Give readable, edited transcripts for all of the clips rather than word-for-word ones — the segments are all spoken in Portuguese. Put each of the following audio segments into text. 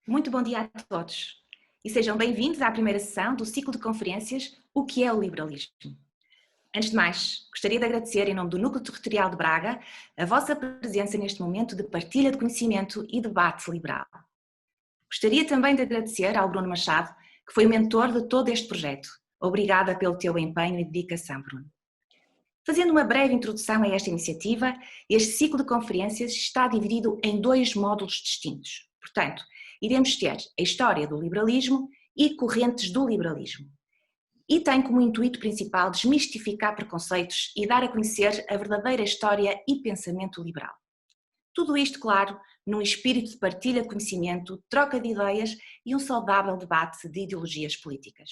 Muito bom dia a todos e sejam bem-vindos à primeira sessão do ciclo de conferências O que é o Liberalismo? Antes de mais, gostaria de agradecer em nome do Núcleo Territorial de Braga a vossa presença neste momento de partilha de conhecimento e debate liberal. Gostaria também de agradecer ao Bruno Machado, que foi o mentor de todo este projeto. Obrigada pelo teu empenho e dedicação, Bruno. Fazendo uma breve introdução a esta iniciativa, este ciclo de conferências está dividido em dois módulos distintos. Portanto, iremos ter a história do liberalismo e correntes do liberalismo. E tem como intuito principal desmistificar preconceitos e dar a conhecer a verdadeira história e pensamento liberal. Tudo isto, claro, num espírito de partilha de conhecimento, troca de ideias e um saudável debate de ideologias políticas.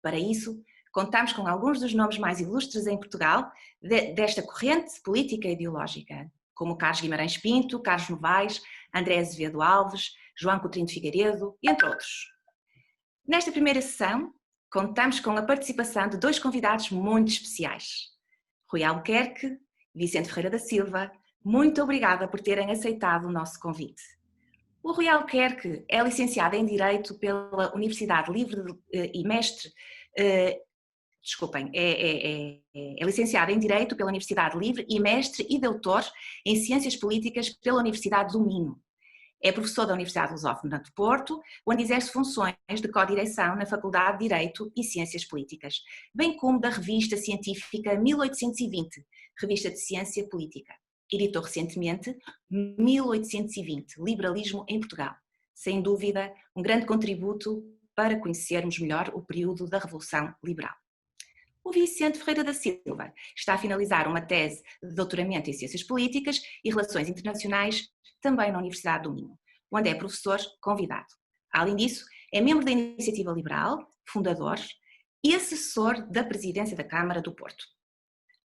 Para isso, contamos com alguns dos nomes mais ilustres em Portugal desta corrente política e ideológica, como Carlos Guimarães Pinto, Carlos Novaes, André Azevedo Alves, João Coutinho de Figueiredo, entre outros. Nesta primeira sessão, contamos com a participação de dois convidados muito especiais. Rui Albuquerque, Vicente Ferreira da Silva, muito obrigada por terem aceitado o nosso convite. O Rui Albuquerque é licenciado em Direito pela Universidade Livre e mestre, é licenciado em Direito pela Universidade Livre e mestre e doutor em Ciências Políticas pela Universidade do Minho. É professor da Universidade Lusófona de Porto, onde exerce funções de co-direção na Faculdade de Direito e Ciências Políticas, bem como da revista científica 1820, Revista de Ciência Política. Editou recentemente 1820, Liberalismo em Portugal. Sem dúvida, um grande contributo para conhecermos melhor o período da Revolução Liberal. O Vicente Ferreira da Silva está a finalizar uma tese de doutoramento em Ciências Políticas e Relações Internacionais, também na Universidade do Minho, onde é professor convidado. Além disso, é membro da Iniciativa Liberal, fundador e assessor da Presidência da Câmara do Porto.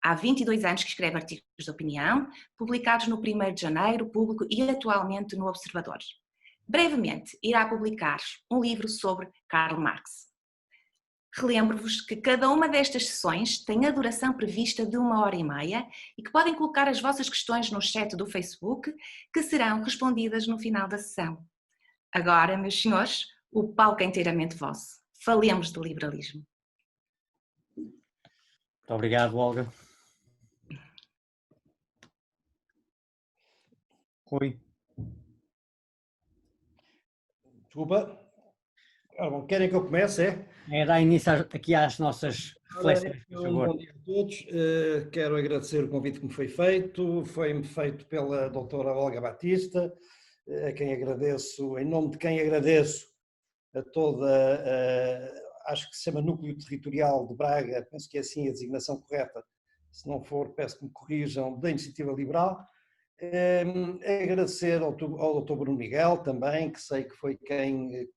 Há 22 anos que escreve artigos de opinião, publicados no 1º de Janeiro, Público e atualmente no Observador. Brevemente, irá publicar um livro sobre Karl Marx. Relembro-vos que cada uma destas sessões tem a duração prevista de 1h30 e que podem colocar as vossas questões no chat do Facebook, que serão respondidas no final da sessão. Agora, meus senhores, o palco é inteiramente vosso. Falemos de liberalismo. Muito obrigado, Olga. Rui. Desculpa. Bom, querem que eu comece, é? É dar início aqui às nossas reflexões, por favor. Bom dia a todos. Quero agradecer o convite que me foi feito. Foi-me feito pela doutora Olga Batista, a quem agradeço, em nome de quem agradeço a toda, acho que se chama Núcleo Territorial de Braga, penso que é assim a designação correta, se não for, peço que me corrijam, da Iniciativa Liberal. Agradecer ao Dr. Bruno Miguel também, que sei que foi quem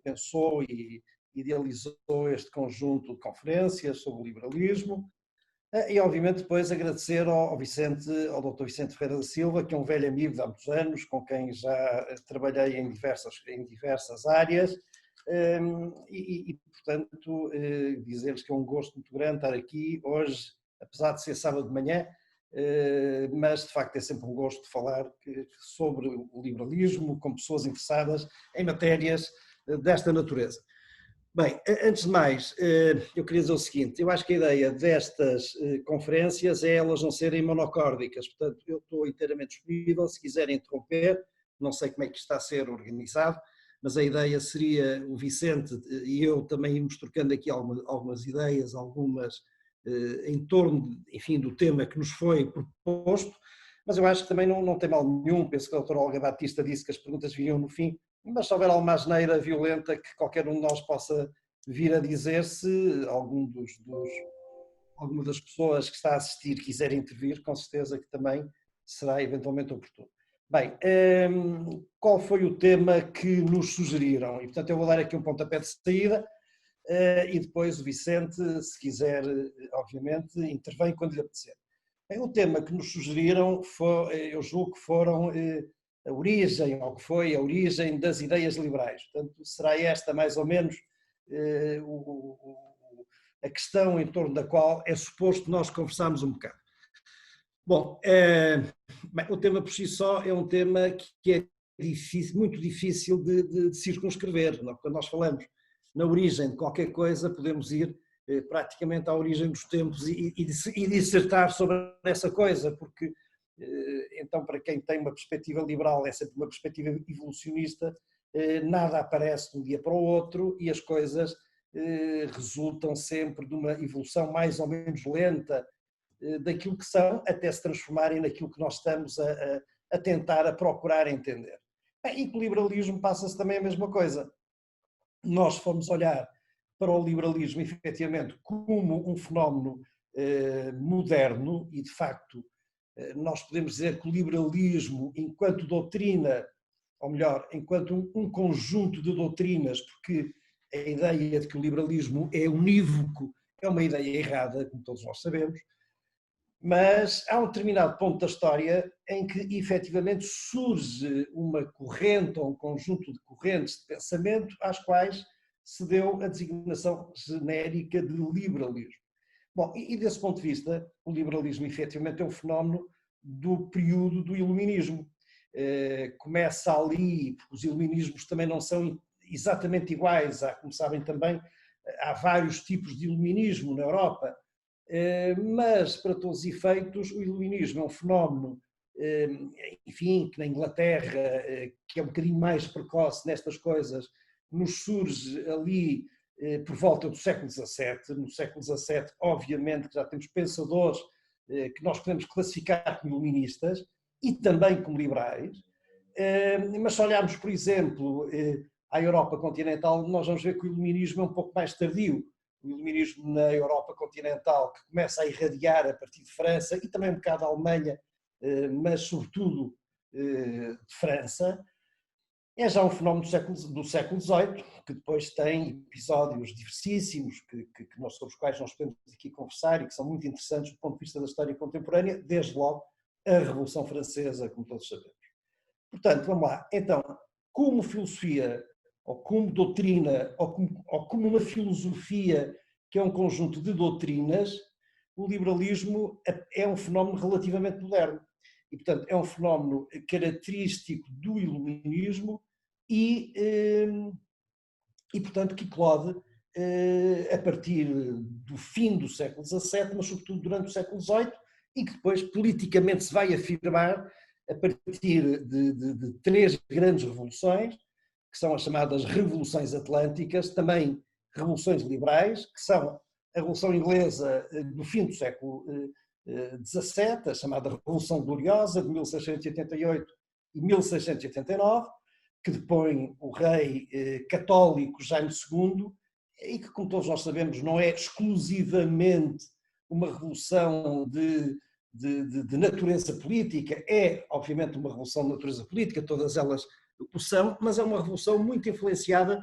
pensou e idealizou este conjunto de conferências sobre o liberalismo, e obviamente depois agradecer ao Dr. Vicente Ferreira da Silva, que é um velho amigo de há muitos anos, com quem já trabalhei em diversas áreas, portanto dizer-lhes que é um gosto muito grande estar aqui hoje, apesar de ser sábado de manhã, mas de facto é sempre um gosto de falar sobre o liberalismo com pessoas interessadas em matérias desta natureza. Bem, antes de mais, eu queria dizer o seguinte: eu acho que a ideia destas conferências é elas não serem monocórdicas, portanto eu estou inteiramente disponível, se quiserem interromper, não sei como é que está a ser organizado, mas a ideia seria o Vicente e eu também irmos trocando aqui algumas ideias, algumas em torno, enfim, do tema que nos foi proposto, mas eu acho que também não tem mal nenhum. Penso que a doutora Olga Batista disse que as perguntas vinham no fim, mas se houver alguma asneira violenta que qualquer um de nós possa vir a dizer, se alguma das pessoas que está a assistir quiser intervir, com certeza que também será eventualmente oportuno. Bem, qual foi o tema que nos sugeriram? E portanto eu vou dar aqui um pontapé de saída, e depois o Vicente, se quiser, obviamente, intervém quando lhe apetecer. O tema que nos sugeriram, eu julgo que foram a origem, ou que foi a origem das ideias liberais. Portanto, será esta mais ou menos a questão em torno da qual é suposto nós conversarmos um bocado. Bom, bem, o tema por si só é um tema que é difícil, muito difícil de circunscrever. Quando nós falamos na origem de qualquer coisa, podemos ir praticamente à origem dos tempos e dissertar sobre essa coisa, porque então para quem tem uma perspectiva liberal, é sempre uma perspectiva evolucionista, nada aparece de um dia para o outro e as coisas resultam sempre de uma evolução mais ou menos lenta daquilo que são, até se transformarem naquilo que nós estamos a tentar, a procurar entender. E com o liberalismo passa-se também a mesma coisa. Nós fomos olhar para o liberalismo, efetivamente, como um fenómeno moderno e, de facto, nós podemos dizer que o liberalismo, enquanto doutrina, ou melhor, enquanto um conjunto de doutrinas, porque a ideia de que o liberalismo é unívoco é uma ideia errada, como todos nós sabemos, mas há um determinado ponto da história em que efetivamente surge uma corrente ou um conjunto de correntes de pensamento às quais se deu a designação genérica de liberalismo. Bom, e desse ponto de vista, o liberalismo efetivamente é um fenómeno do período do iluminismo. Começa ali, porque os iluminismos também não são exatamente iguais, como sabem também, há vários tipos de iluminismo na Europa, mas para todos os efeitos o iluminismo é um fenómeno, enfim, que na Inglaterra, que é um bocadinho mais precoce nestas coisas, nos surge ali por volta do século XVII. No século XVII, obviamente, que já temos pensadores que nós podemos classificar como iluministas e também como liberais, mas se olharmos, por exemplo, à Europa continental, nós vamos ver que o iluminismo é um pouco mais tardio. O iluminismo na Europa continental, que começa a irradiar a partir de França e também um bocado da Alemanha, mas sobretudo de França, é já um fenómeno do século XVIII, que depois tem episódios diversíssimos, sobre os quais nós podemos aqui conversar e que são muito interessantes do ponto de vista da história contemporânea, desde logo a Revolução Francesa, como todos sabemos. Portanto, vamos lá. Então, como filosofia, ou como doutrina, ou como uma filosofia que é um conjunto de doutrinas, o liberalismo é um fenómeno relativamente moderno. E, portanto, é um fenómeno característico do iluminismo e portanto, que eclode a partir do fim do século XVII, mas sobretudo durante o século XVIII, e que depois politicamente se vai afirmar a partir de três grandes revoluções, que são as chamadas revoluções atlânticas, também revoluções liberais, que são a Revolução Inglesa do fim do século XVII, a chamada Revolução Gloriosa, de 1688 e 1689, que depõe o rei católico Jaime II, e que, como todos nós sabemos, não é exclusivamente uma revolução de natureza política, é obviamente uma revolução de natureza política, todas elas o são, mas é uma revolução muito influenciada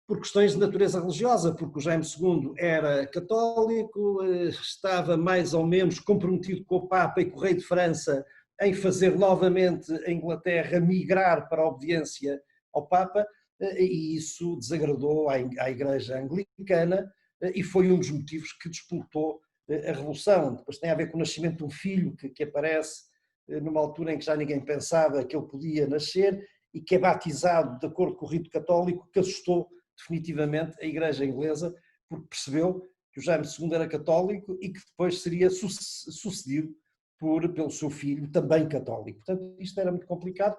por questões de natureza religiosa, porque o Jaime II era católico, estava mais ou menos comprometido com o Papa e com o rei de França em fazer novamente a Inglaterra migrar para a obediência ao Papa, e isso desagradou à Igreja Anglicana e foi um dos motivos que despoltou a Revolução. Depois tem a ver com o nascimento de um filho que aparece numa altura em que já ninguém pensava que ele podia nascer e que é batizado de acordo com o rito católico, que assustou definitivamente a Igreja Inglesa, porque percebeu que o Jaime II era católico e que depois seria sucedido pelo seu filho, também católico. Portanto, isto era muito complicado.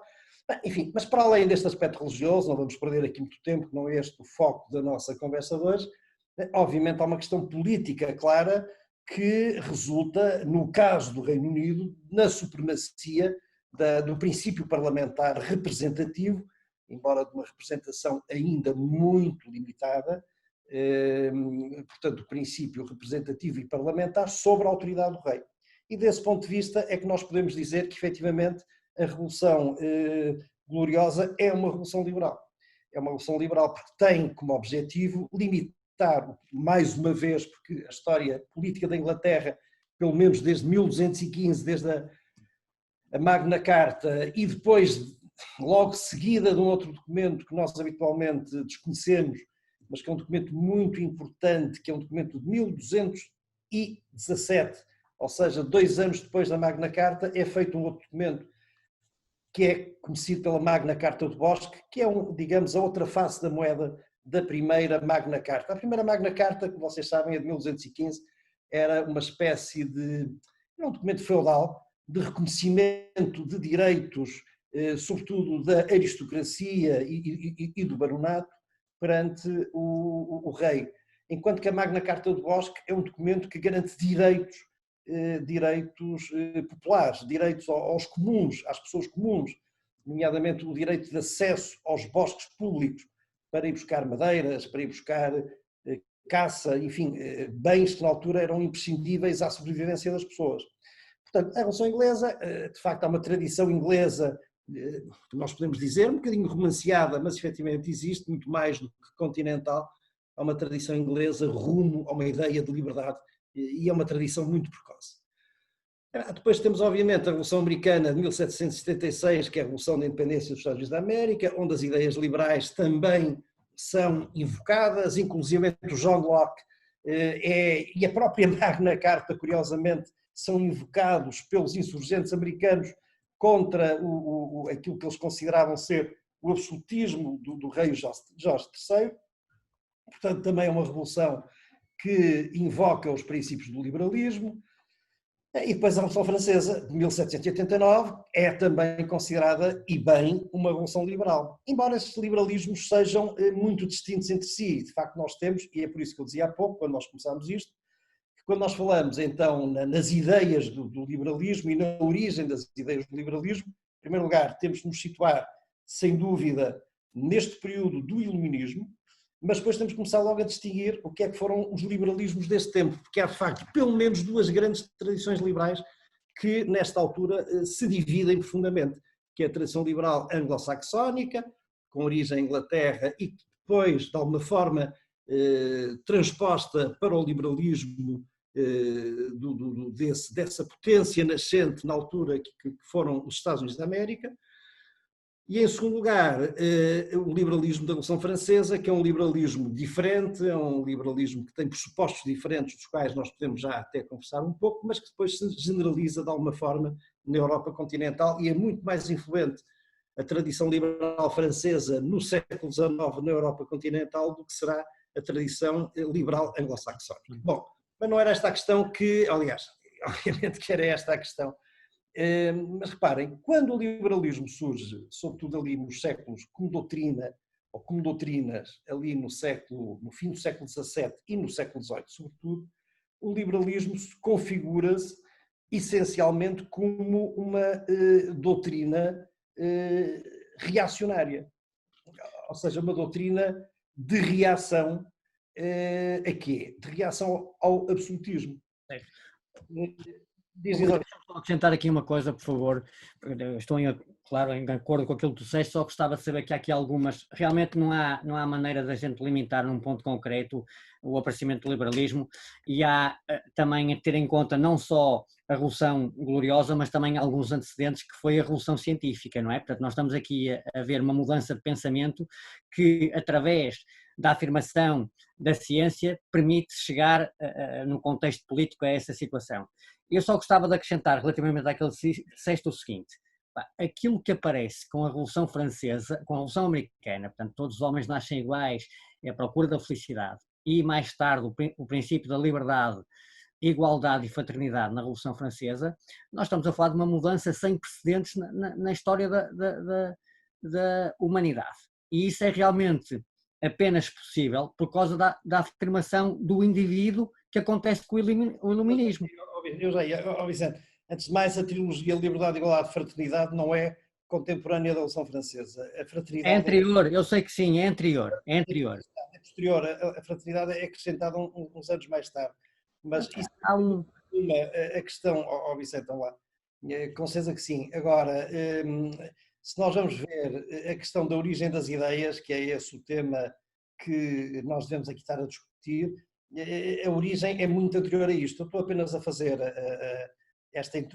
Enfim, mas para além deste aspecto religioso, não vamos perder aqui muito tempo, não é este o foco da nossa conversa de hoje, obviamente há uma questão política clara que resulta, no caso do Reino Unido, na supremacia do princípio parlamentar representativo, embora de uma representação ainda muito limitada, portanto, o princípio representativo e parlamentar sobre a autoridade do rei. E desse ponto de vista é que nós podemos dizer que, efetivamente, a Revolução Gloriosa é uma revolução liberal. É uma revolução liberal porque tem como objetivo limitar, mais uma vez, porque a história política da Inglaterra, pelo menos desde 1215, desde a Magna Carta, e depois, logo seguida de um outro documento que nós habitualmente desconhecemos, mas que é um documento muito importante, que é um documento de 1217, ou seja, 2 anos depois da Magna Carta, é feito um outro documento que é conhecido pela Magna Carta do Bosque, que é, digamos, a outra face da moeda da primeira Magna Carta. A primeira Magna Carta, que vocês sabem, é de 1215, era uma espécie de, era um documento feudal de reconhecimento de direitos, sobretudo da aristocracia e do baronato, perante o rei. Enquanto que a Magna Carta do Bosque é um documento que garante direitos populares, direitos aos comuns, às pessoas comuns, nomeadamente o direito de acesso aos bosques públicos para ir buscar madeiras, para ir buscar caça, enfim, bens que na altura eram imprescindíveis à sobrevivência das pessoas. Portanto, a Revolução Inglesa, de facto, há uma tradição inglesa, nós podemos dizer, um bocadinho romanceada, mas efetivamente existe, muito mais do que continental, há uma tradição inglesa rumo a uma ideia de liberdade e é uma tradição muito precoce. Depois temos, obviamente, a Revolução Americana de 1776, que é a Revolução da Independência dos Estados Unidos da América, onde as ideias liberais também são invocadas, inclusive o John Locke e a própria Magna Carta, curiosamente, são invocados pelos insurgentes americanos contra aquilo que eles consideravam ser o absolutismo do rei Jorge III. Portanto, também é uma revolução que invoca os princípios do liberalismo. E depois a Revolução Francesa, de 1789, é também considerada, e bem, uma revolução liberal. Embora estes liberalismos sejam muito distintos entre si, de facto nós temos, e é por isso que eu dizia há pouco, quando nós começámos isto, que quando nós falamos então nas ideias do liberalismo e na origem das ideias do liberalismo, em primeiro lugar temos que nos situar, sem dúvida, neste período do iluminismo, mas depois temos que começar logo a distinguir o que é que foram os liberalismos desse tempo, porque há de facto pelo menos duas grandes tradições liberais que nesta altura se dividem profundamente, que é a tradição liberal anglo-saxónica, com origem em Inglaterra e que depois de alguma forma transposta para o liberalismo dessa potência nascente na altura que foram os Estados Unidos da América. E em segundo lugar, o liberalismo da Revolução Francesa, que é um liberalismo diferente, é um liberalismo que tem pressupostos diferentes, dos quais nós podemos já até conversar um pouco, mas que depois se generaliza de alguma forma na Europa continental e é muito mais influente a tradição liberal francesa no século XIX na Europa continental do que será a tradição liberal anglo-saxónica. Bom, mas não era esta a questão que, aliás, obviamente que era esta a questão. Mas reparem, quando o liberalismo surge, sobretudo ali nos séculos como doutrina, ou como doutrinas, ali no fim do século XVII e no século XVIII, sobretudo, o liberalismo configura-se essencialmente como uma doutrina reacionária, ou seja, uma doutrina de reação a quê? De reação ao absolutismo. Deixa-me acrescentar aqui uma coisa, por favor. Estou, claro, em acordo com aquilo que tu disseste, só gostava de saber que há aqui algumas. Realmente não há maneira da gente limitar num ponto concreto o aparecimento do liberalismo e há também a ter em conta não só a Revolução Gloriosa, mas também alguns antecedentes que foi a Revolução Científica, não é? Portanto, nós estamos aqui a ver uma mudança de pensamento que, através da afirmação da ciência, permite chegar, no contexto político, a essa situação. Eu só gostava de acrescentar, relativamente àquele que disseste, o seguinte: aquilo que aparece com a Revolução Francesa, com a Revolução Americana, portanto, todos os homens nascem iguais, é a procura da felicidade, e mais tarde o princípio da liberdade, igualdade e fraternidade na Revolução Francesa, nós estamos a falar de uma mudança sem precedentes na história da humanidade. E isso é realmente apenas possível por causa da afirmação do indivíduo que acontece com o iluminismo. Vicente, antes de mais, a trilogia Liberdade, Igualdade e Fraternidade não é contemporânea da Revolução Francesa. A fraternidade é anterior, eu sei que sim, é anterior. É posterior, a fraternidade é acrescentada uns anos mais tarde. Mas isso a questão, Vicente, vamos lá, com certeza que sim. Agora, se nós vamos ver a questão da origem das ideias, que é esse o tema que nós devemos aqui estar a discutir, a origem é muito anterior a isto. Eu estou apenas a fazer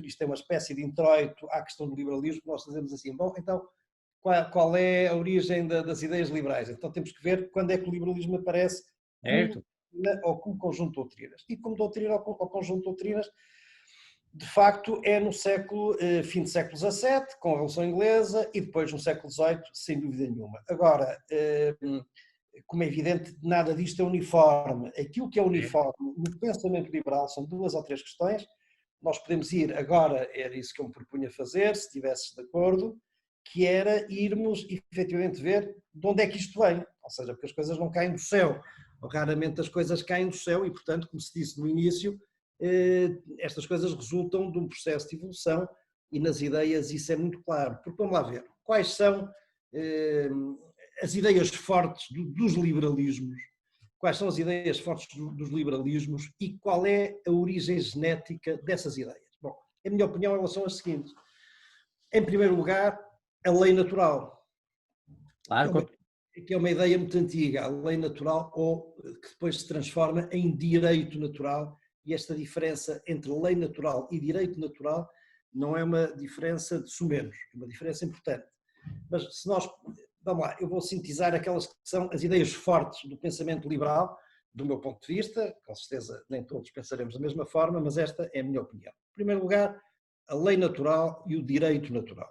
isto é uma espécie de introito à questão do liberalismo. Nós dizemos assim, bom, então qual é a origem das ideias liberais? Então temos que ver quando é que o liberalismo aparece ou como conjunto de doutrinas. E como doutrina ou conjunto de doutrinas, de facto, é no fim do século XVII, com a Revolução Inglesa, e depois no século XVIII, sem dúvida nenhuma. Agora, como é evidente, nada disto é uniforme. Aquilo que é uniforme no pensamento liberal são 2 ou 3 questões. Nós podemos ir agora, era isso que eu me propunha fazer, se estivesses de acordo, que era irmos efetivamente ver de onde é que isto vem. Ou seja, porque as coisas não caem do céu. Raramente as coisas caem do céu e, portanto, como se disse no início, estas coisas resultam de um processo de evolução e nas ideias isso é muito claro. Porque vamos lá ver, quais são as ideias fortes dos liberalismos, quais são as ideias fortes dos liberalismos e qual é a origem genética dessas ideias. Bom, a minha opinião elas são as seguintes. Em primeiro lugar, a lei natural. Claro. Que é uma ideia muito antiga, a lei natural, ou que depois se transforma em direito natural, e esta diferença entre lei natural e direito natural não é uma diferença de sumenos, é uma diferença importante. Mas se nós, vamos lá, eu vou sintetizar aquelas que são as ideias fortes do pensamento liberal, do meu ponto de vista, com certeza nem todos pensaremos da mesma forma, mas esta é a minha opinião. Em primeiro lugar, a lei natural e o direito natural.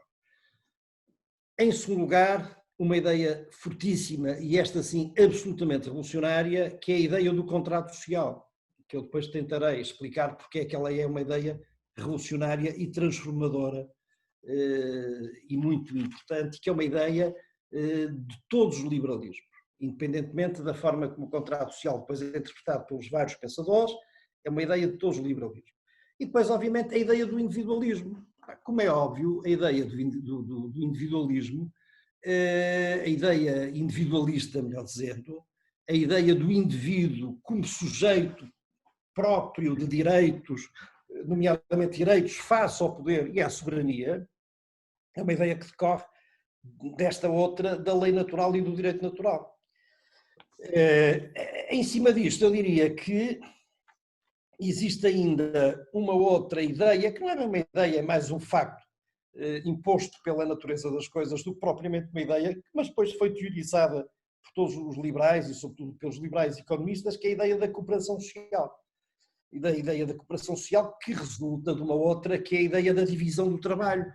Em segundo lugar, uma ideia fortíssima, e esta sim absolutamente revolucionária, que é a ideia do contrato social, que eu depois tentarei explicar porque é que ela é uma ideia revolucionária e transformadora e muito importante, que é uma ideia de todos os liberalismos, independentemente da forma como o contrato social depois é interpretado pelos vários pensadores, é uma ideia de todos os liberalismos. E depois, obviamente, a ideia do individualismo. Como é óbvio, a ideia do individualismo, a ideia individualista, melhor dizendo, a ideia do indivíduo como sujeito próprio de direitos, nomeadamente direitos face ao poder e à soberania, é uma ideia que decorre desta outra, da lei natural e do direito natural. Em cima disto, eu diria que existe ainda uma outra ideia, que não é uma ideia, é mais um facto imposto pela natureza das coisas do que propriamente uma ideia, mas depois foi teorizada por todos os liberais e sobretudo pelos liberais economistas, que é a ideia da cooperação social. E da ideia da cooperação social que resulta de uma outra, que é a ideia da divisão do trabalho.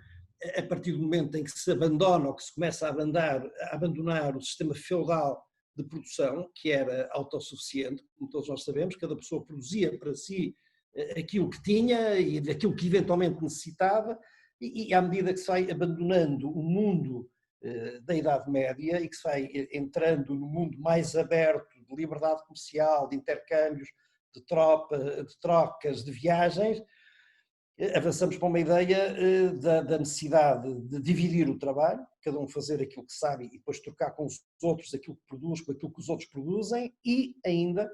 A partir do momento em que se abandona ou que se começa a abandonar o sistema feudal de produção, que era autossuficiente, como todos nós sabemos, cada pessoa produzia para si aquilo que tinha e daquilo que eventualmente necessitava, e à medida que se vai abandonando o mundo da Idade Média e que se vai entrando no mundo mais aberto de liberdade comercial, de intercâmbios, de trocas, de viagens, avançamos para uma ideia da necessidade de dividir o trabalho, cada um fazer aquilo que sabe e depois trocar com os outros aquilo que produz com aquilo que os outros produzem, e ainda,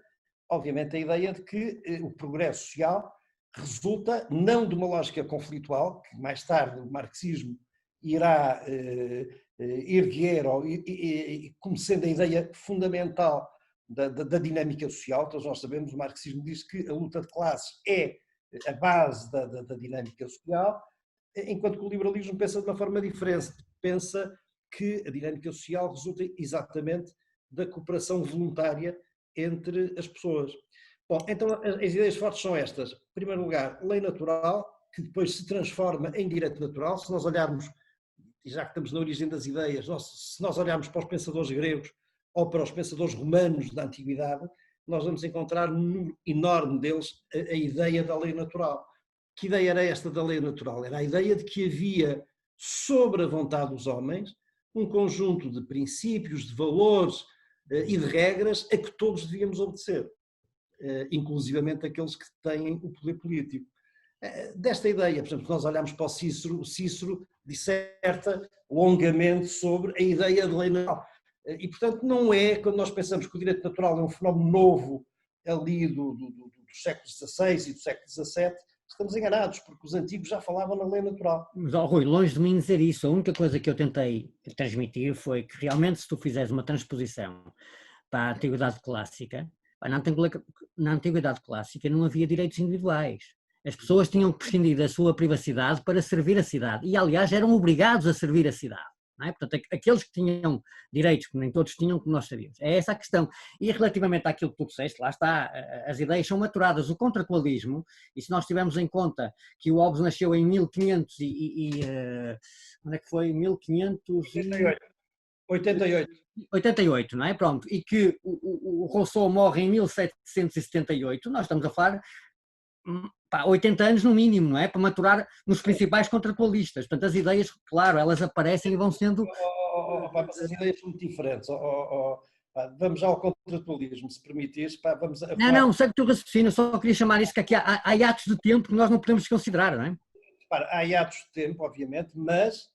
obviamente, a ideia de que o progresso social resulta não de uma lógica conflitual, que mais tarde o marxismo irá erguer como sendo a ideia fundamental da dinâmica social. Todos nós sabemos, o marxismo diz que a luta de classes é a base da dinâmica social, enquanto que o liberalismo pensa de uma forma diferente, pensa que a dinâmica social resulta exatamente da cooperação voluntária entre as pessoas. Bom, então as ideias fortes são estas. Em primeiro lugar, lei natural, que depois se transforma em direito natural. Se nós olharmos, e já que estamos na origem das ideias, se nós olharmos para os pensadores gregos ou para os pensadores romanos da antiguidade, nós vamos encontrar um número enorme deles a ideia da lei natural. Que ideia era esta da lei natural? Era a ideia de que havia, sobre a vontade dos homens, um conjunto de princípios, de valores e de regras a que todos devíamos obedecer, inclusivamente aqueles que têm o poder político. Desta ideia, por exemplo, se nós olharmos para o Cícero disserta longamente sobre a ideia de lei natural. E, portanto, não é, quando nós pensamos que o direito natural é um fenómeno novo ali dos séculos XVI e do século XVII, estamos enganados, porque os antigos já falavam na lei natural. Mas, Rui, longe de mim dizer isso, a única coisa que eu tentei transmitir foi que realmente, se tu fizeres uma transposição para a Antiguidade Clássica, na Antiguidade Clássica não havia direitos individuais. As pessoas tinham que prescindir da sua privacidade para servir a cidade e, aliás, eram obrigados a servir a cidade. não é? Portanto, aqueles que tinham direitos, que nem todos tinham, como nós sabíamos. É essa a questão. E relativamente àquilo que tu disseste, lá está, as ideias são maturadas. O contratualismo, e se nós tivermos em conta que o Hobbes nasceu em 1500 onde é que foi? 88. 88, não é? Pronto. E que o Rousseau morre em 1778, nós estamos a falar 80 anos no mínimo, não é? Para maturar nos principais contratualistas. Portanto, as ideias, claro, elas aparecem e vão sendo... Mas as ideias são muito diferentes. Vamos já ao contratualismo, se permitires. Vamos a Não, sei que tu raciocínio, só queria chamar isso que aqui há atos de tempo que nós não podemos considerar, não é? Há hiatos de tempo, obviamente, mas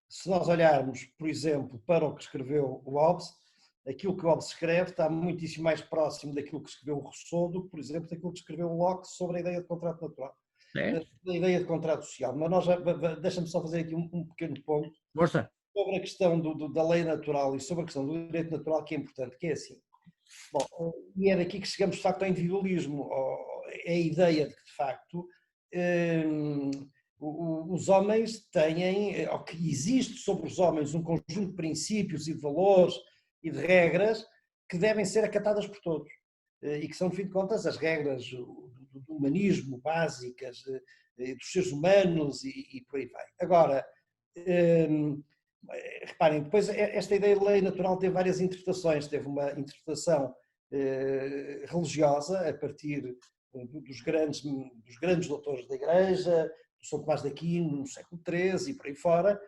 se nós olharmos, por exemplo, para o que escreveu o Hobbes, aquilo que o Hobbes escreve está muitíssimo mais próximo daquilo que escreveu o Rousseau do que, por exemplo, daquilo que escreveu o Locke sobre a ideia de contrato natural, da ideia de contrato social. Mas deixa-me só fazer aqui um pequeno ponto. Força. Sobre a questão da lei natural e sobre a questão do direito natural, que é importante, que é assim. Bom, e é daqui que chegamos, de facto, ao individualismo. É a ideia de que, de facto, os homens têm, ou que existe sobre os homens um conjunto de princípios e de valores e de regras que devem ser acatadas por todos. E que são, no fim de contas, as regras do humanismo básicas, dos seres humanos e por aí vai. Agora, reparem, depois esta ideia de lei natural teve várias interpretações. Teve uma interpretação religiosa, a partir dos grandes doutores da Igreja, do São Tomás de Aquino, no século XIII e por aí fora.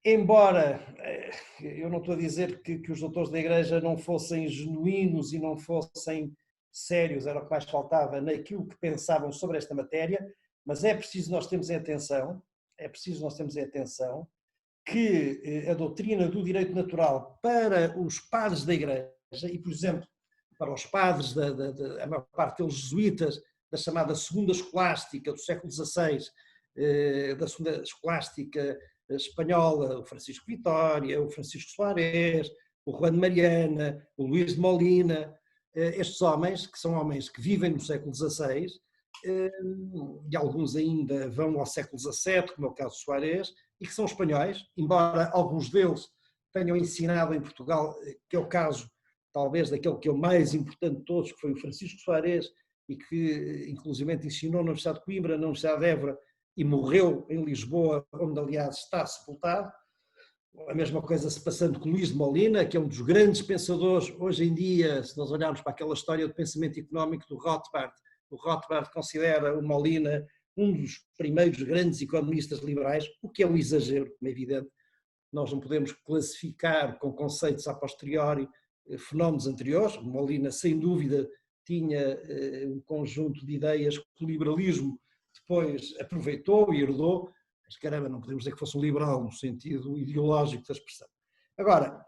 Embora eu não estou a dizer que os doutores da Igreja não fossem genuínos e não fossem sérios, era o que mais faltava naquilo que pensavam sobre esta matéria, mas é preciso nós termos em atenção, que a doutrina do direito natural para os padres da Igreja, e por exemplo, para os padres, a maior parte deles jesuítas, da chamada Segunda Escolástica do século XVI, da Segunda Escolástica espanhola, o Francisco Vitória, o Francisco Soares, o Juan de Mariana, o Luís de Molina, estes homens, que são homens que vivem no século XVI, e alguns ainda vão ao século XVII, como é o caso de Soares, e que são espanhóis, embora alguns deles tenham ensinado em Portugal, que é o caso talvez daquele que é o mais importante de todos, que foi o Francisco Soares, e que inclusivamente ensinou na Universidade de Coimbra, na Universidade de Évora, e morreu em Lisboa, onde aliás está sepultado. A mesma coisa se passando com Luís de Molina, que é um dos grandes pensadores hoje em dia, se nós olharmos para aquela história do pensamento económico do Rothbard. O Rothbard considera o Molina um dos primeiros grandes economistas liberais, o que é um exagero, como é evidente. Nós não podemos classificar com conceitos a posteriori fenómenos anteriores. O Molina, sem dúvida, tinha um conjunto de ideias que o liberalismo depois aproveitou e herdou, mas caramba, não podemos dizer que fosse um liberal no sentido ideológico da expressão. Agora,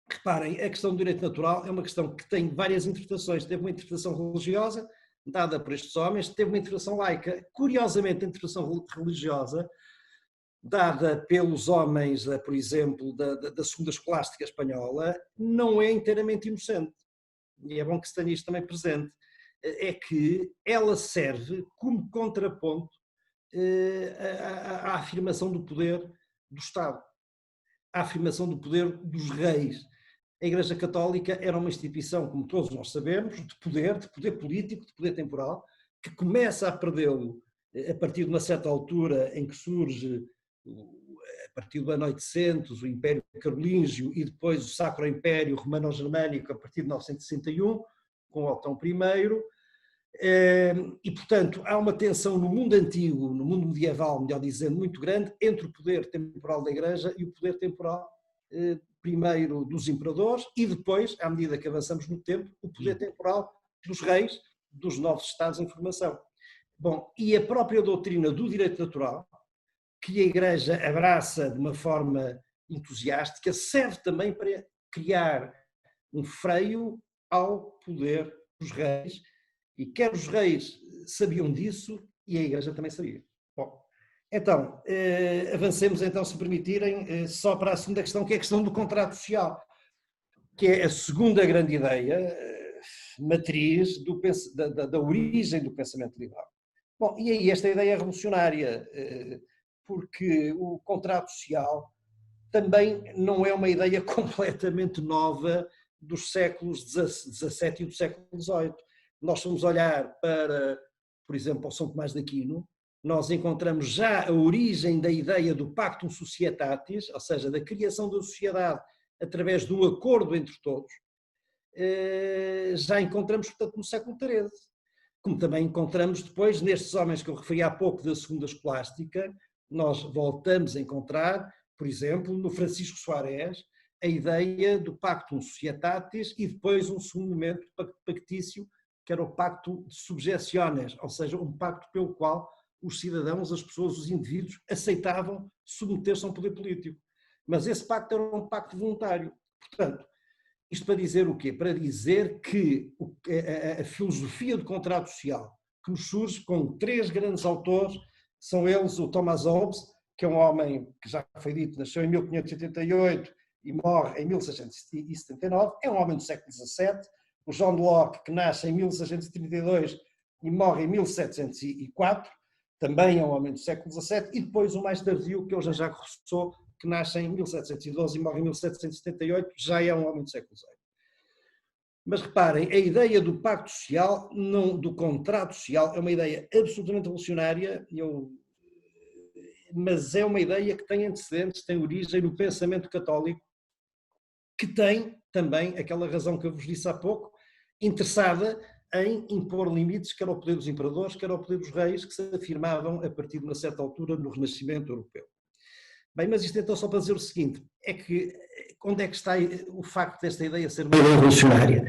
reparem, a questão do direito natural é uma questão que tem várias interpretações. Teve uma interpretação religiosa, dada por estes homens, teve uma interpretação laica. Curiosamente, a interpretação religiosa, dada pelos homens, por exemplo, da Segunda Escolástica Espanhola, não é inteiramente inocente. E é bom que se tenha isto também presente. É que ela serve como contraponto à afirmação do poder do Estado, à afirmação do poder dos reis. A Igreja Católica era uma instituição, como todos nós sabemos, de poder político, de poder temporal, que começa a perdê-lo a partir de uma certa altura em que surge, a partir do ano 800, o Império Carolíngio e depois o Sacro Império Romano-Germânico a partir de 961, com Otão I. E, portanto, há uma tensão no mundo antigo, no mundo medieval, melhor dizendo, muito grande, entre o poder temporal da Igreja e o poder temporal, primeiro dos imperadores e depois, à medida que avançamos no tempo, o poder temporal dos reis, dos novos Estados em formação. Bom, e a própria doutrina do direito natural, que a Igreja abraça de uma forma entusiástica, serve também para criar um freio ao poder dos reis, e quer os reis sabiam disso e a Igreja também sabia. Bom, então, avancemos então, se permitirem, só para a segunda questão, que é a questão do contrato social, que é a segunda grande ideia, matriz da origem do pensamento liberal. Bom, e aí esta ideia é revolucionária, porque o contrato social também não é uma ideia completamente nova dos séculos XVII e do século XVIII. Nós vamos olhar para, por exemplo, ao São Tomás de Aquino, nós encontramos já a origem da ideia do Pactum Societatis, ou seja, da criação da sociedade através de um acordo entre todos, já encontramos, portanto, no século XIII. Como também encontramos depois, nestes homens que eu referi há pouco da segunda escolástica, nós voltamos a encontrar, por exemplo, no Francisco Soares, a ideia do Pactum Societatis e depois um segundo momento pactício, que era o Pacto de Subjectiones, ou seja, um pacto pelo qual os cidadãos, as pessoas, os indivíduos aceitavam submeter-se a um poder político. Mas esse pacto era um pacto voluntário. Portanto, isto para dizer o quê? Para dizer que a filosofia do contrato social, que nos surge com 3 grandes autores, são eles o Thomas Hobbes, que é um homem que já foi dito, nasceu em 1588 e morre em 1679, é um homem do século XVII, o John Locke, que nasce em 1632 e morre em 1704, também é um homem do século XVII, e depois o mais tardio, que é o Jean-Jacques Rousseau, que nasce em 1712 e morre em 1778, já é um homem do século XVIII. Mas reparem, a ideia do pacto social, do contrato social, é uma ideia absolutamente revolucionária, mas é uma ideia que tem antecedentes, tem origem no pensamento católico, que tem também aquela razão que eu vos disse há pouco, interessada em impor limites, quer ao poder dos imperadores, quer ao poder dos reis, que se afirmavam a partir de uma certa altura no Renascimento europeu. Bem, mas isto então só para dizer o seguinte, é que onde é que está o facto desta ideia ser uma ideia revolucionária?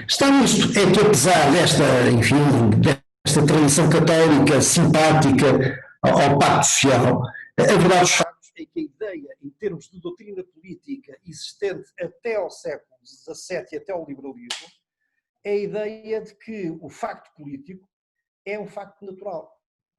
Está nisto, é que apesar desta tradição católica simpática ao pacto social, a verdade dos factos é que a ideia, em termos de doutrina política existente até ao século XVII e até ao liberalismo, é a ideia de que o facto político é um facto natural.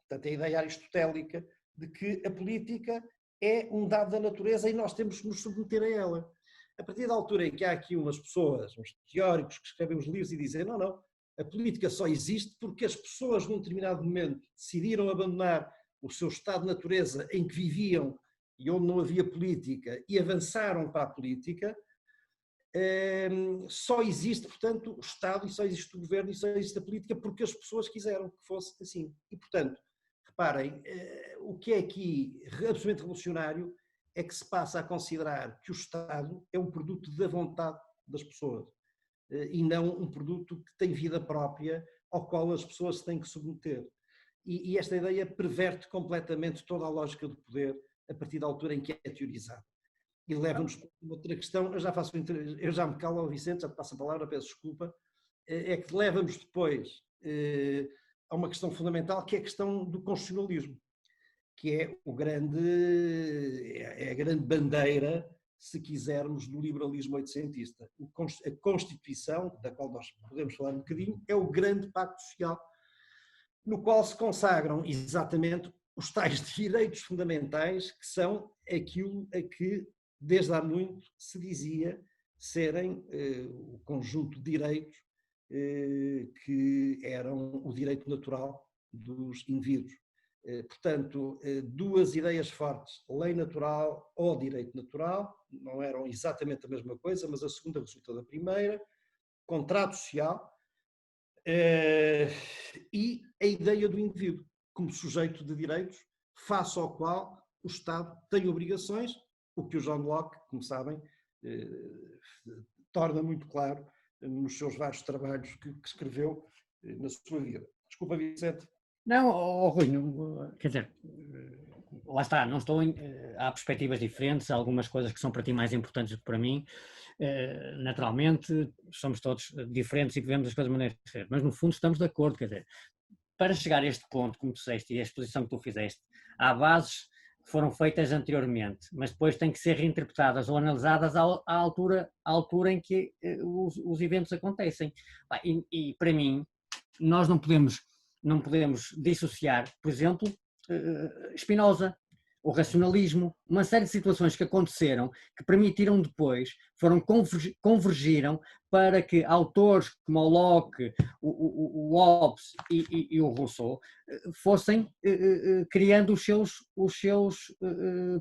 Portanto, é a ideia aristotélica de que a política é um dado da natureza e nós temos que nos submeter a ela. A partir da altura em que há aqui umas pessoas, uns teóricos que escrevem os livros e dizem não, a política só existe porque as pessoas num determinado momento decidiram abandonar o seu estado de natureza em que viviam e onde não havia política e avançaram para a política, só existe, portanto, o Estado e só existe o governo e só existe a política porque as pessoas quiseram que fosse assim. E, portanto, reparem, o que é aqui absolutamente revolucionário é que se passa a considerar que o Estado é um produto da vontade das pessoas e não um produto que tem vida própria ao qual as pessoas se têm que submeter. E esta ideia perverte completamente toda a lógica do poder a partir da altura em que é teorizado. E leva-nos para outra questão, eu já me calo, Vicente, já te passo a palavra, peço desculpa, é que leva-nos depois a uma questão fundamental, que é a questão do constitucionalismo, que é a grande bandeira, se quisermos, do liberalismo oitocentista. A Constituição, da qual nós podemos falar um bocadinho, é o grande pacto social, no qual se consagram exatamente os tais direitos fundamentais, que são aquilo a que, desde há muito, se dizia serem o conjunto de direitos que eram o direito natural dos indivíduos. Portanto, 2 ideias fortes, lei natural ou direito natural, não eram exatamente a mesma coisa, mas a segunda resulta da primeira, contrato social e a ideia do indivíduo como sujeito de direitos, face ao qual o Estado tem obrigações, o que o John Locke, como sabem, torna muito claro nos seus vários trabalhos que escreveu na sua vida. Desculpa, Vicente. Não, Rui, quer dizer, lá está, não estou há perspectivas diferentes, há algumas coisas que são para ti mais importantes do que para mim, naturalmente somos todos diferentes e vivemos as coisas de maneira diferente, mas no fundo estamos de acordo, quer dizer, para chegar a este ponto, como tu disseste, e a exposição que tu fizeste, há bases que foram feitas anteriormente, mas depois têm que ser reinterpretadas ou analisadas à altura em que os eventos acontecem. E para mim, nós não podemos dissociar, por exemplo, Spinoza, o racionalismo, uma série de situações que aconteceram, que permitiram depois, convergiram para que autores como o Locke, o Hobbes e o Rousseau fossem criando os seus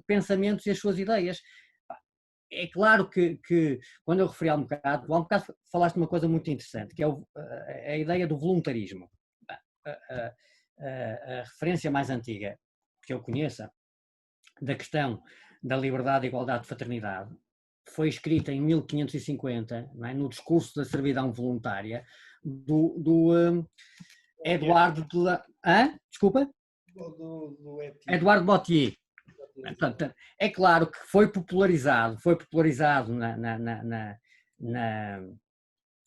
pensamentos e as suas ideias. é claro que quando eu referi há um bocado falaste de uma coisa muito interessante, que é a ideia do voluntarismo. A referência mais antiga que eu conheça da questão da liberdade, igualdade e fraternidade foi escrita em 1550, não é? No discurso da servidão voluntária do Eduardo de la... Desculpa? Eduardo Botier. Portanto, é claro que foi popularizado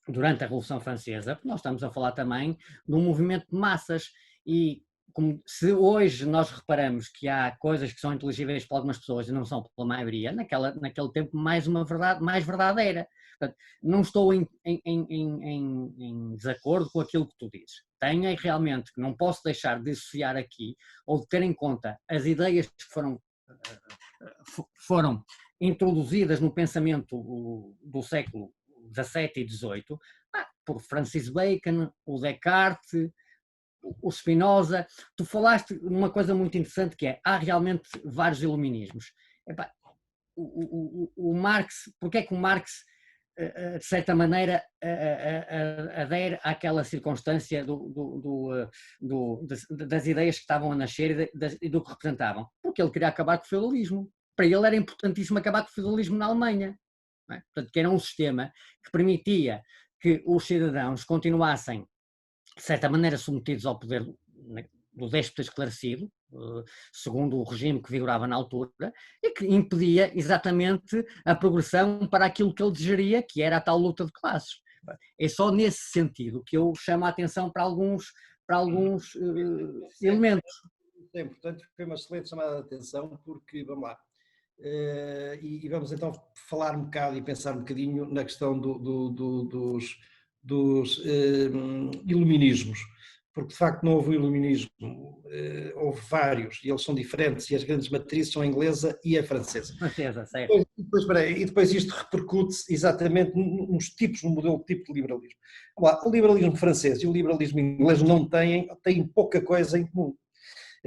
durante a Revolução Francesa, porque nós estamos a falar também de um movimento de massas e se hoje nós reparamos que há coisas que são inteligíveis para algumas pessoas e não são pela maioria, naquele tempo mais verdadeira. Portanto, não estou em desacordo com aquilo que tu dizes. Tenho é realmente que não posso deixar de associar aqui ou de ter em conta as ideias que foram introduzidas no pensamento do século XVII e XVIII por Francis Bacon, o Descartes, o Spinoza. Tu falaste de uma coisa muito interessante que há realmente vários iluminismos. O Marx, porque é que o Marx, de certa maneira, adere àquela circunstância das ideias que estavam a nascer e do que representavam? Porque ele queria acabar com o feudalismo. Para ele era importantíssimo acabar com o feudalismo na Alemanha. Não é? Portanto, que era um sistema que permitia que os cidadãos continuassem de certa maneira submetidos ao poder do déspota esclarecido, segundo o regime que vigorava na altura, e que impedia exatamente a progressão para aquilo que ele desejaria, que era a tal luta de classes. É só nesse sentido que eu chamo a atenção para alguns elementos. É importante, foi uma excelente chamada de atenção, porque, vamos lá, e vamos então falar um bocado e pensar um bocadinho na questão dos iluminismos, porque de facto não houve um iluminismo, houve vários, e eles são diferentes, e as grandes matrizes são a inglesa e a francesa. Francesa, certo. E depois isto repercute-se exatamente no modelo tipo de liberalismo. O liberalismo francês e o liberalismo inglês não têm pouca coisa em comum.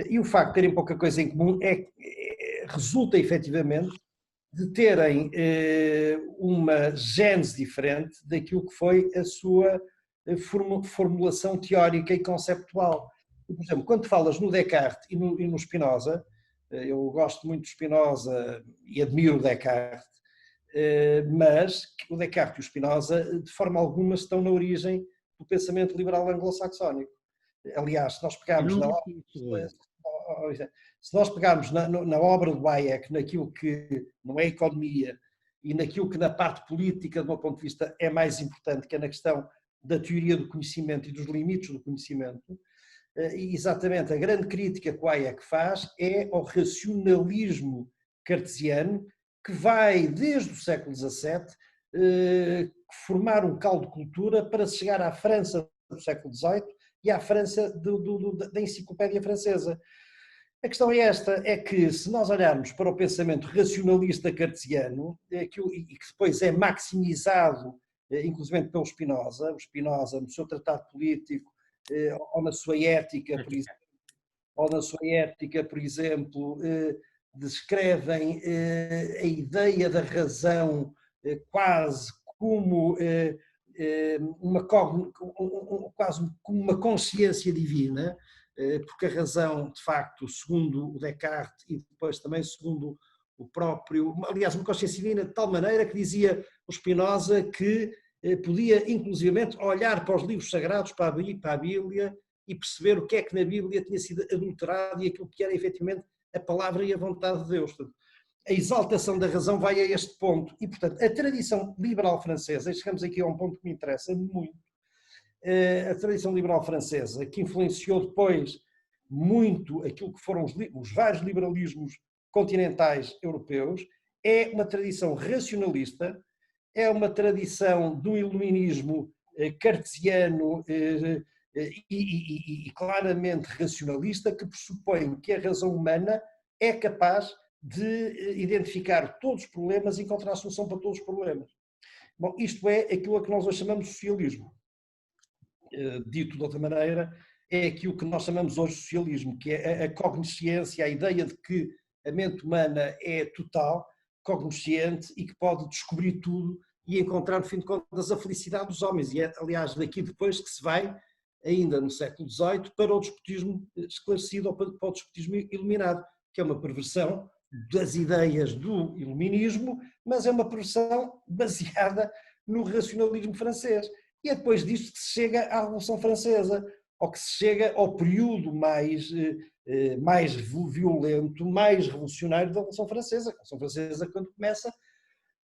E o facto de terem pouca coisa em comum resulta efetivamente de terem uma gênese diferente daquilo que foi a sua formulação teórica e conceptual. Por exemplo, quando falas no Descartes e no Spinoza, eu gosto muito de Spinoza e admiro o Descartes, mas o Descartes e o Spinoza, de forma alguma, estão na origem do pensamento liberal anglo-saxónico. Aliás, se nós pegarmos na obra do Hayek, naquilo que não é economia e naquilo que na parte política, do meu ponto de vista, é mais importante, que é na questão da teoria do conhecimento e dos limites do conhecimento, e exatamente a grande crítica que o Hayek faz é ao racionalismo cartesiano, que vai, desde o século XVII, formar um caldo de cultura para chegar à França do século XVIII e à França da enciclopédia francesa. A questão é esta, é que se nós olharmos para o pensamento racionalista cartesiano, e que depois é maximizado, inclusive pelo Spinoza, o Spinoza no seu tratado político, ou na sua ética, por exemplo, descrevem a ideia da razão quase como quase como uma consciência divina, porque a razão, de facto, segundo o Descartes e depois também segundo o próprio, aliás, uma consciência divina de tal maneira que dizia o Spinoza que podia, inclusivamente, olhar para os livros sagrados, para a Bíblia, e perceber o que é que na Bíblia tinha sido adulterado e aquilo que era efetivamente a palavra e a vontade de Deus. Portanto, a exaltação da razão vai a este ponto. E, portanto, a tradição liberal francesa, e chegamos aqui a um ponto que me interessa muito, a tradição liberal francesa, que influenciou depois muito aquilo que foram os vários liberalismos continentais europeus, é uma tradição racionalista, é uma tradição do iluminismo cartesiano e claramente racionalista, que pressupõe que a razão humana é capaz de identificar todos os problemas e encontrar a solução para todos os problemas. Bom, isto é aquilo a que nós hoje chamamos de socialismo. Dito de outra maneira, é aquilo que nós chamamos hoje de socialismo, que é a cognosciência, a ideia de que a mente humana é total cognosciente e que pode descobrir tudo e encontrar, no fim de contas, a felicidade dos homens. E é, aliás, daqui depois que se vai, ainda no século XVIII, para o despotismo esclarecido ou para o despotismo iluminado, que é uma perversão das ideias do iluminismo, mas é uma perversão baseada no racionalismo francês. E é depois disto que se chega à Revolução Francesa, ou que se chega ao período mais violento, mais revolucionário da Revolução Francesa. A Revolução Francesa, quando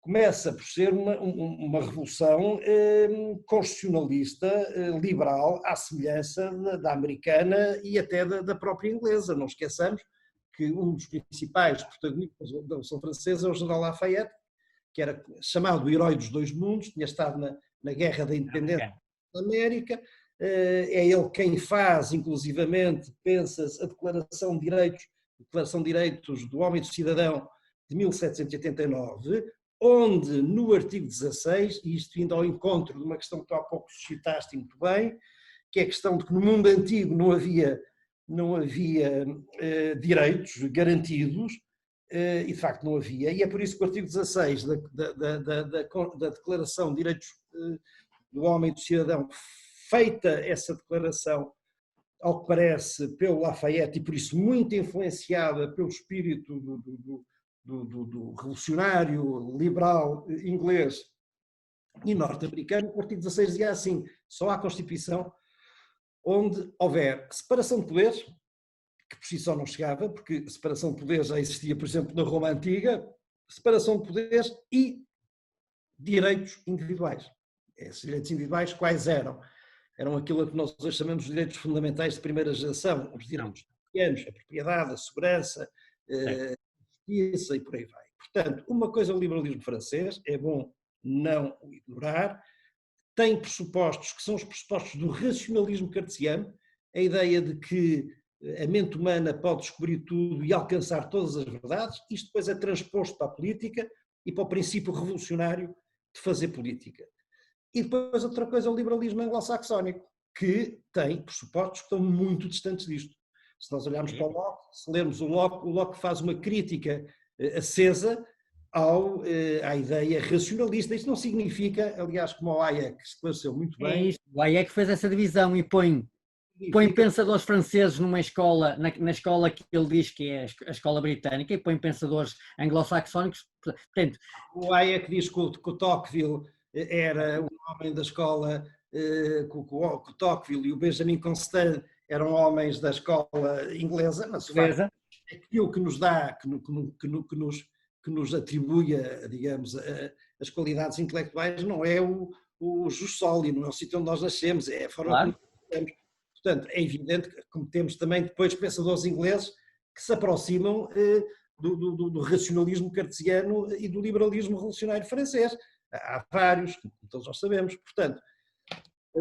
começa por ser uma revolução constitucionalista, liberal, à semelhança da americana e até da própria inglesa. Não esqueçamos que um dos principais protagonistas da Revolução Francesa é o general Lafayette, que era chamado o herói dos dois mundos, tinha estado na Guerra da Independência da América. É ele quem faz, inclusivamente, pensa-se, a Declaração de Direitos do Homem e do Cidadão de 1789, onde no artigo 16, e isto indo ao encontro de uma questão que tu há pouco suscitaste muito bem, que é a questão de que no mundo antigo não havia direitos garantidos, e de facto não havia, e é por isso que o artigo 16 da Declaração de Direitos do Homem e do Cidadão, feita essa declaração, ao que parece, pelo Lafayette, e por isso muito influenciada pelo espírito do revolucionário liberal inglês e norte-americano, o artigo 16 dizia assim: só há Constituição onde houver separação de poderes, que por si só não chegava, porque separação de poderes já existia, por exemplo, na Roma Antiga, separação de poderes e direitos individuais. Esses direitos individuais quais eram? Eram aquilo que nós hoje chamamos de direitos fundamentais de primeira geração, os direitos pequenos, a propriedade, a segurança, a justiça e por aí vai. Portanto, uma coisa é o liberalismo francês, é bom não o ignorar, tem pressupostos que são os pressupostos do racionalismo cartesiano, a ideia de que a mente humana pode descobrir tudo e alcançar todas as verdades. Isto depois é transposto para a política e para o princípio revolucionário de fazer política. E depois outra coisa é o liberalismo anglo-saxónico, que tem pressupostos que estão muito distantes disto. Se nós olharmos para o Locke, se lermos o Locke faz uma crítica acesa à ideia racionalista. Isto não significa, aliás, como o Hayek esclareceu muito bem... É isto, o Hayek fez essa divisão e põe pensadores franceses numa escola, na escola que ele diz que é a escola britânica, e põe pensadores anglo-saxónicos. Portanto, o Hayek diz que o Tocqueville era um homem da escola, que o Tocqueville e o Benjamin Constant eram homens da escola inglesa, mas aquilo que nos dá, que nos atribui, digamos, as qualidades intelectuais não é o jus soli, não é o sítio onde nós nascemos, é a forma como nós nascemos. Portanto, é evidente que, como temos também depois pensadores ingleses que se aproximam do racionalismo cartesiano e do liberalismo revolucionário francês. Há vários, como todos nós sabemos. Portanto,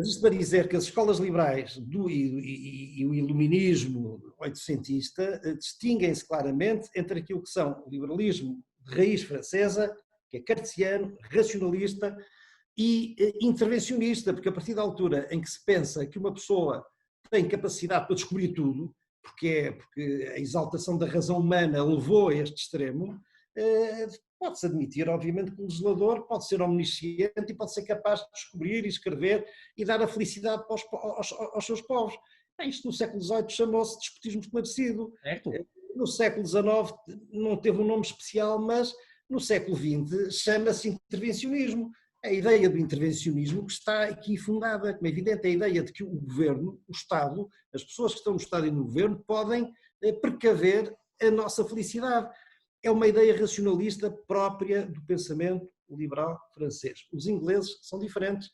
isto para dizer que as escolas liberais e o iluminismo oitocentista distinguem-se claramente entre aquilo que são o liberalismo de raiz francesa, que é cartesiano, racionalista e intervencionista, porque a partir da altura em que se pensa que uma pessoa tem capacidade para descobrir tudo, porque a exaltação da razão humana levou a este extremo, pode-se admitir, obviamente, que o legislador pode ser omnisciente e pode ser capaz de descobrir e escrever e dar a felicidade aos seus povos. Isto no século XVIII chamou-se despotismo esclarecido. No século XIX não teve um nome especial, mas no século XX chama-se intervencionismo. A ideia do intervencionismo que está aqui fundada, como é evidente, a ideia de que o governo, o Estado, as pessoas que estão no Estado e no governo podem precaver a nossa felicidade. É uma ideia racionalista própria do pensamento liberal francês. Os ingleses são diferentes.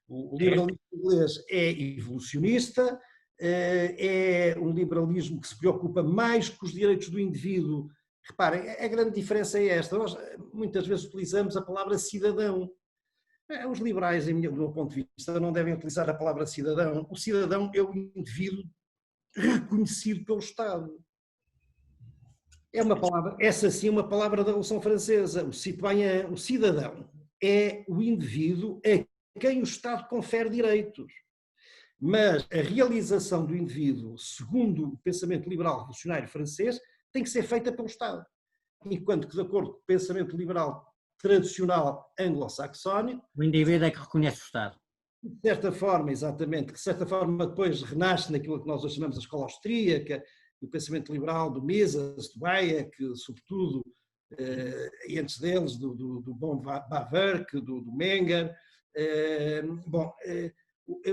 O liberalismo inglês é evolucionista, é um liberalismo que se preocupa mais com os direitos do indivíduo. Reparem, a grande diferença é esta. Nós muitas vezes utilizamos a palavra cidadão. Os liberais, do meu ponto de vista, não devem utilizar a palavra cidadão. O cidadão é o indivíduo reconhecido pelo Estado. É uma palavra, essa sim é uma palavra da Revolução Francesa. O citoyen, o cidadão, é o indivíduo a quem o Estado confere direitos. Mas a realização do indivíduo, segundo o pensamento liberal revolucionário francês, tem que ser feita pelo Estado. enquanto que, de acordo com o pensamento liberal tradicional anglo-saxónico, O indivíduo é que reconhece o Estado. de certa forma, exatamente, que de certa forma depois renasce naquilo que nós hoje chamamos a escola austríaca, o pensamento liberal do Mises, do Hayek, sobretudo, e antes deles, do von Bawerk, do Menger.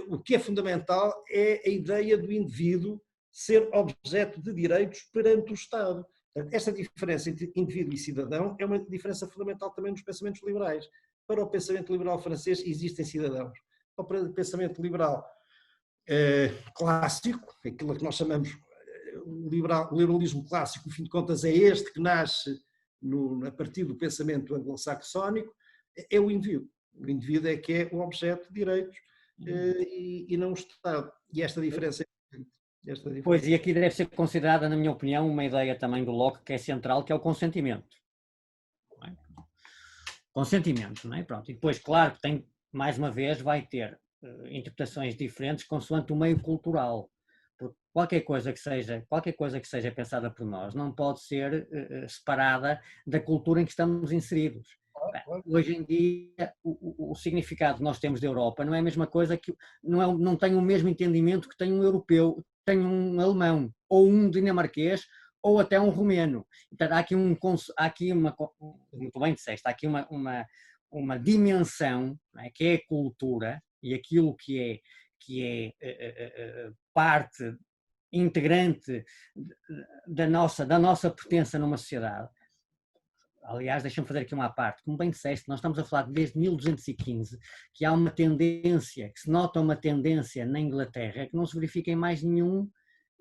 O que é fundamental é a ideia do indivíduo ser objeto de direitos perante o Estado. Portanto, esta diferença entre indivíduo e cidadão é uma diferença fundamental também nos pensamentos liberais. Para o pensamento liberal francês existem cidadãos. Para o pensamento liberal clássico, aquilo que nós chamamos o liberalismo clássico, no fim de contas é este que nasce a partir do pensamento anglo-saxónico, é o indivíduo. O indivíduo é que é o objeto de direitos e não o Estado. E esta diferença é importante. Pois, e aqui deve ser considerada, na minha opinião, uma ideia também do Locke que é central, que é o consentimento. Não é? Consentimento, não é? Pronto. E depois, claro, que tem, mais uma vez, vai ter interpretações diferentes consoante o meio cultural. Porque qualquer coisa que seja pensada por nós não pode ser separada da cultura em que estamos inseridos. Hoje em dia, o significado que nós temos da Europa não é a mesma coisa que não tem o mesmo entendimento que tem um europeu, tem um alemão, ou um dinamarquês, ou até um romeno. Então, há aqui uma, muito bem disseste, há aqui uma dimensão, não é, que é a cultura e aquilo que é parte integrante da nossa pertença numa sociedade. Aliás, deixa-me fazer aqui uma parte. Como bem disseste, nós estamos a falar desde 1215 que há uma tendência, que se nota uma tendência na Inglaterra que não se verifica em mais nenhum,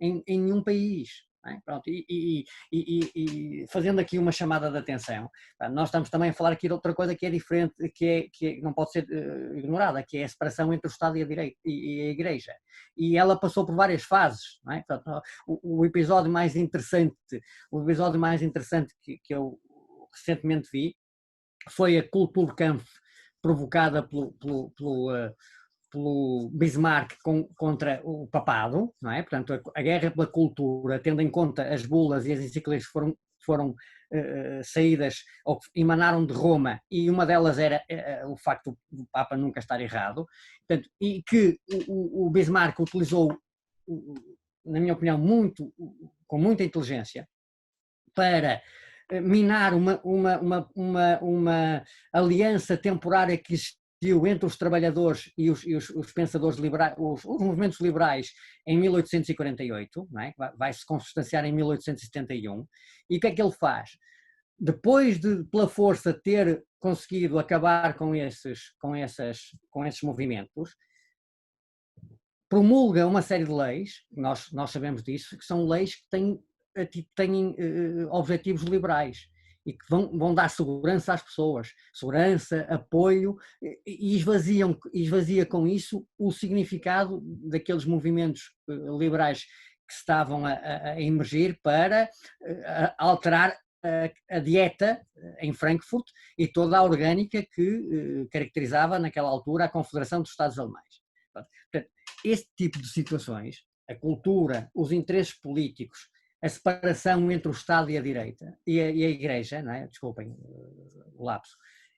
em nenhum país. Não é? Pronto, e fazendo aqui uma chamada de atenção, nós estamos também a falar aqui de outra coisa que é diferente, que não pode ser ignorada, que é a separação entre o Estado e a Igreja. E ela passou por várias fases. Não é? Portanto, o episódio mais interessante que eu recentemente vi foi a Kulturkampf provocada pelo Bismarck contra o papado, não é? Portanto, a guerra pela cultura, tendo em conta as bulas e as encíclicas que foram saídas ou que emanaram de Roma, e uma delas era o facto do Papa nunca estar errado, portanto, e que o Bismarck utilizou, na minha opinião, com muita inteligência para minar uma aliança temporária que existiu entre os trabalhadores e os pensadores liberais, os movimentos liberais em 1848, não é? Vai se consubstanciar em 1871, e o que é que ele faz? Depois de, pela força, ter conseguido acabar com esses movimentos, promulga uma série de leis, nós sabemos disso, que são leis que têm objetivos liberais e que vão dar segurança às pessoas, segurança, apoio, e esvazia com isso o significado daqueles movimentos liberais que estavam a emergir para alterar a dieta em Frankfurt e toda a orgânica que caracterizava naquela altura a Confederação dos Estados Alemães. Portanto, este tipo de situações, a cultura, os interesses políticos, a separação entre o Estado e a direita, e a Igreja, não é? Desculpem o lapso,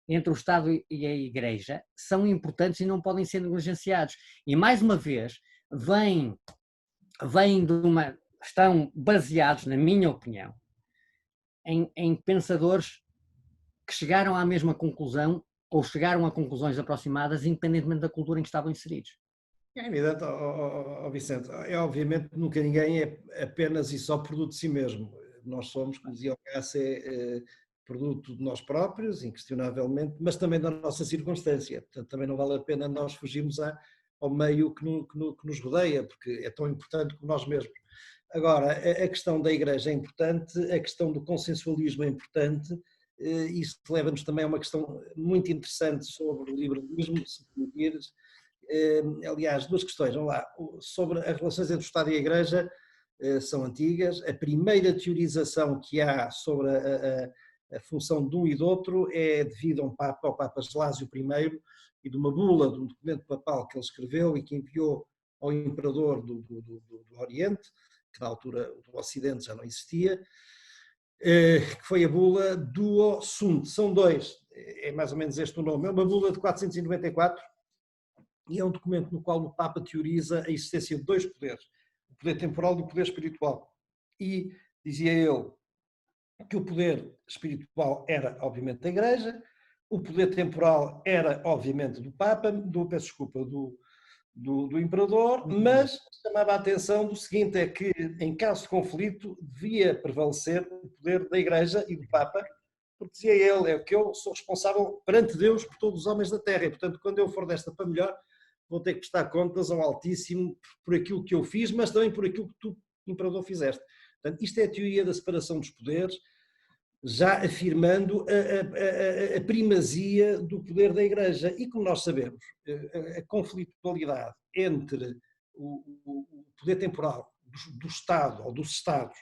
entre o Estado e a Igreja, são importantes e não podem ser negligenciados. E, mais uma vez, estão baseados, na minha opinião, em pensadores que chegaram à mesma conclusão ou chegaram a conclusões aproximadas, independentemente da cultura em que estavam inseridos. É evidente, Vicente, obviamente nunca ninguém é apenas e só produto de si mesmo. Nós somos, como dizia o Cássio, produto de nós próprios, inquestionavelmente, mas também da nossa circunstância. Portanto, também não vale a pena nós fugirmos ao meio que nos rodeia, porque é tão importante como nós mesmos. Agora, a questão da Igreja é importante, a questão do consensualismo é importante, isso leva-nos também a uma questão muito interessante sobre o liberalismo, se permitires. Aliás, duas questões, vamos lá, sobre as relações entre o Estado e a Igreja são antigas. A primeira teorização que há sobre a função de um e do outro é devido ao Papa Gelásio I e de uma bula, de um documento papal que ele escreveu e que enviou ao imperador do Oriente, que na altura do Ocidente já não existia, que foi a bula Duo Sunt. São dois, é mais ou menos este o nome. É uma bula de 494 e é um documento no qual o Papa teoriza a existência de dois poderes, o poder temporal e o poder espiritual. E dizia ele que o poder espiritual era, obviamente, da Igreja, o poder temporal era, obviamente, do Papa, peço desculpa, do Imperador, mas chamava a atenção do seguinte, é que, em caso de conflito, devia prevalecer o poder da Igreja e do Papa, porque dizia ele, é que eu sou responsável perante Deus por todos os homens da Terra, e, portanto, quando eu for desta para melhor, vou ter que prestar contas ao Altíssimo por aquilo que eu fiz, mas também por aquilo que tu, Imperador, fizeste. Portanto, isto é a teoria da separação dos poderes, já afirmando a primazia do poder da Igreja. E como nós sabemos, a conflitualidade entre o poder temporal do Estado ou dos Estados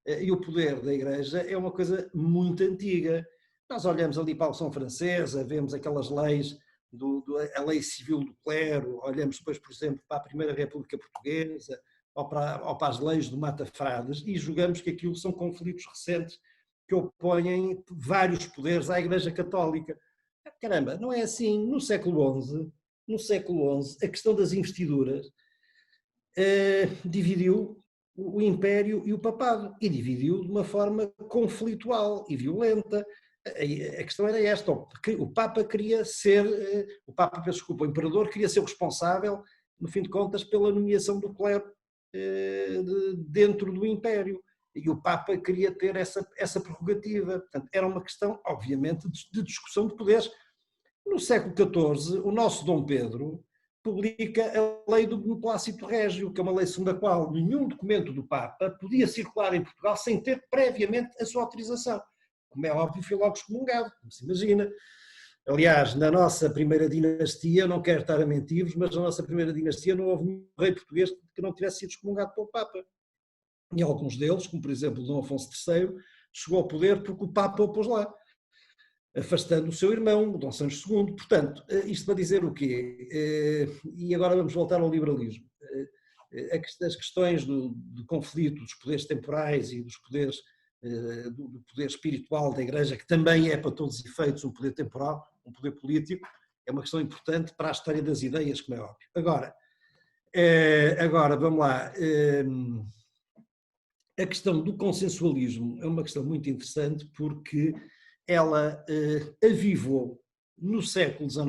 e o poder da Igreja é uma coisa muito antiga. Nós olhamos ali para a Revolução Francesa, vemos aquelas leis, a lei civil do clero, olhamos depois, por exemplo, para a Primeira República Portuguesa ou para as leis do Mata-Frades e julgamos que aquilo são conflitos recentes que opõem vários poderes à Igreja Católica. Caramba, não é assim. No século XI, a questão das investiduras dividiu o Império e o Papado, e dividiu de uma forma conflitual e violenta. A questão era esta, o Papa queria ser, o Imperador queria ser o responsável, no fim de contas, pela nomeação do clero dentro do Império. E o Papa queria ter essa prerrogativa. Portanto, era uma questão, obviamente, de discussão de poderes. No século XIV, o nosso Dom Pedro publica a lei do Beneplácito Régio, que é uma lei segundo a qual nenhum documento do Papa podia circular em Portugal sem ter previamente a sua autorização. Como é óbvio, foi logo excomungado, como se imagina. Aliás, na nossa primeira dinastia, não quero estar a mentir-vos, mas na nossa primeira dinastia não houve nenhum rei português que não tivesse sido excomungado pelo Papa. E alguns deles, como por exemplo Dom Afonso III, chegou ao poder porque o Papa o pôs lá, afastando o seu irmão, Dom Sancho II. Portanto, isto para dizer o quê? E agora vamos voltar ao liberalismo. As questões do conflito dos poderes temporais e dos poderes, do poder espiritual da Igreja, que também é para todos os efeitos um poder temporal, um poder político, é uma questão importante para a história das ideias, como é óbvio. Agora vamos lá. A questão do consensualismo é uma questão muito interessante porque ela avivou no século XIX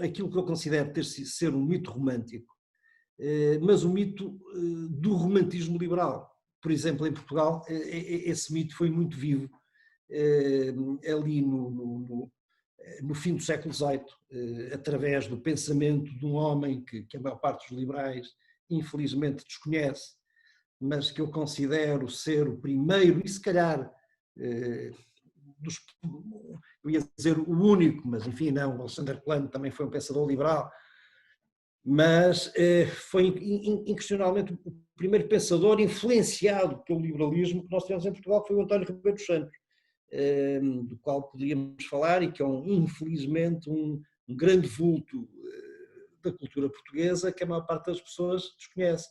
aquilo que eu considero ser um mito romântico, mas um mito do romantismo liberal. Por exemplo, em Portugal, esse mito foi muito vivo ali no fim do século XVIII, através do pensamento de um homem que a maior parte dos liberais infelizmente desconhece, mas que eu considero ser o primeiro e se calhar, eu ia dizer o único, mas enfim não, o Alexandre Plano também foi um pensador liberal, mas foi inquestionavelmente o primeiro pensador influenciado pelo liberalismo que nós tivemos em Portugal, que foi o António Ribeiro dos Santos, do qual podíamos falar e que é infelizmente um grande vulto da cultura portuguesa que a maior parte das pessoas desconhece.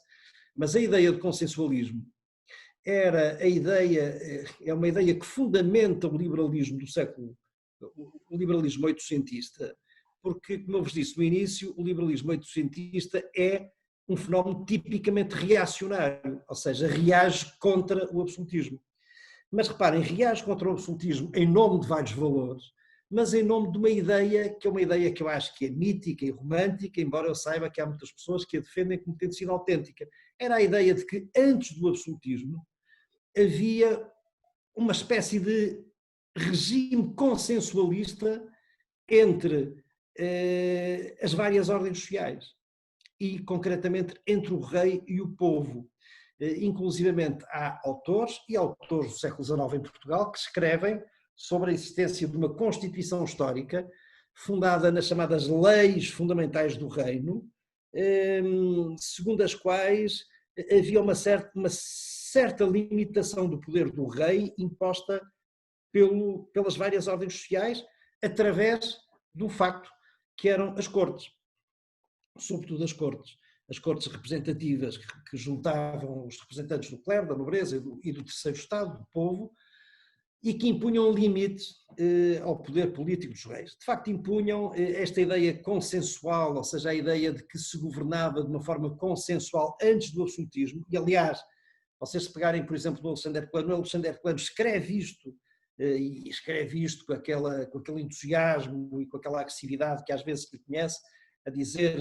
Mas a ideia de consensualismo é uma ideia que fundamenta o liberalismo do século, o liberalismo oitocentista, porque, como eu vos disse no início, o liberalismo oitocentista é um fenómeno tipicamente reacionário, ou seja, reage contra o absolutismo. Mas reparem, reage contra o absolutismo em nome de vários valores, mas em nome de uma ideia que é uma ideia que eu acho que é mítica e romântica, embora eu saiba que há muitas pessoas que a defendem como tendo sido autêntica. Era a ideia de que antes do absolutismo havia uma espécie de regime consensualista entre as várias ordens sociais e concretamente entre o rei e o povo. Inclusivamente há autores do século XIX em Portugal que escrevem sobre a existência de uma Constituição histórica fundada nas chamadas Leis Fundamentais do Reino, segundo as quais havia uma certa limitação do poder do rei imposta pelas várias ordens sociais através do facto que eram as cortes, sobretudo as cortes. as cortes representativas que juntavam os representantes do clero, da nobreza e do terceiro Estado, do povo, e que impunham limites ao poder político dos reis. De facto, impunham esta ideia consensual, ou seja, a ideia de que se governava de uma forma consensual antes do absolutismo, e aliás, vocês se pegarem, por exemplo, no Alexandre Herculano, o Alexandre Herculano escreve isto, e escreve isto com aquele entusiasmo e com aquela agressividade que às vezes se conhece, a dizer,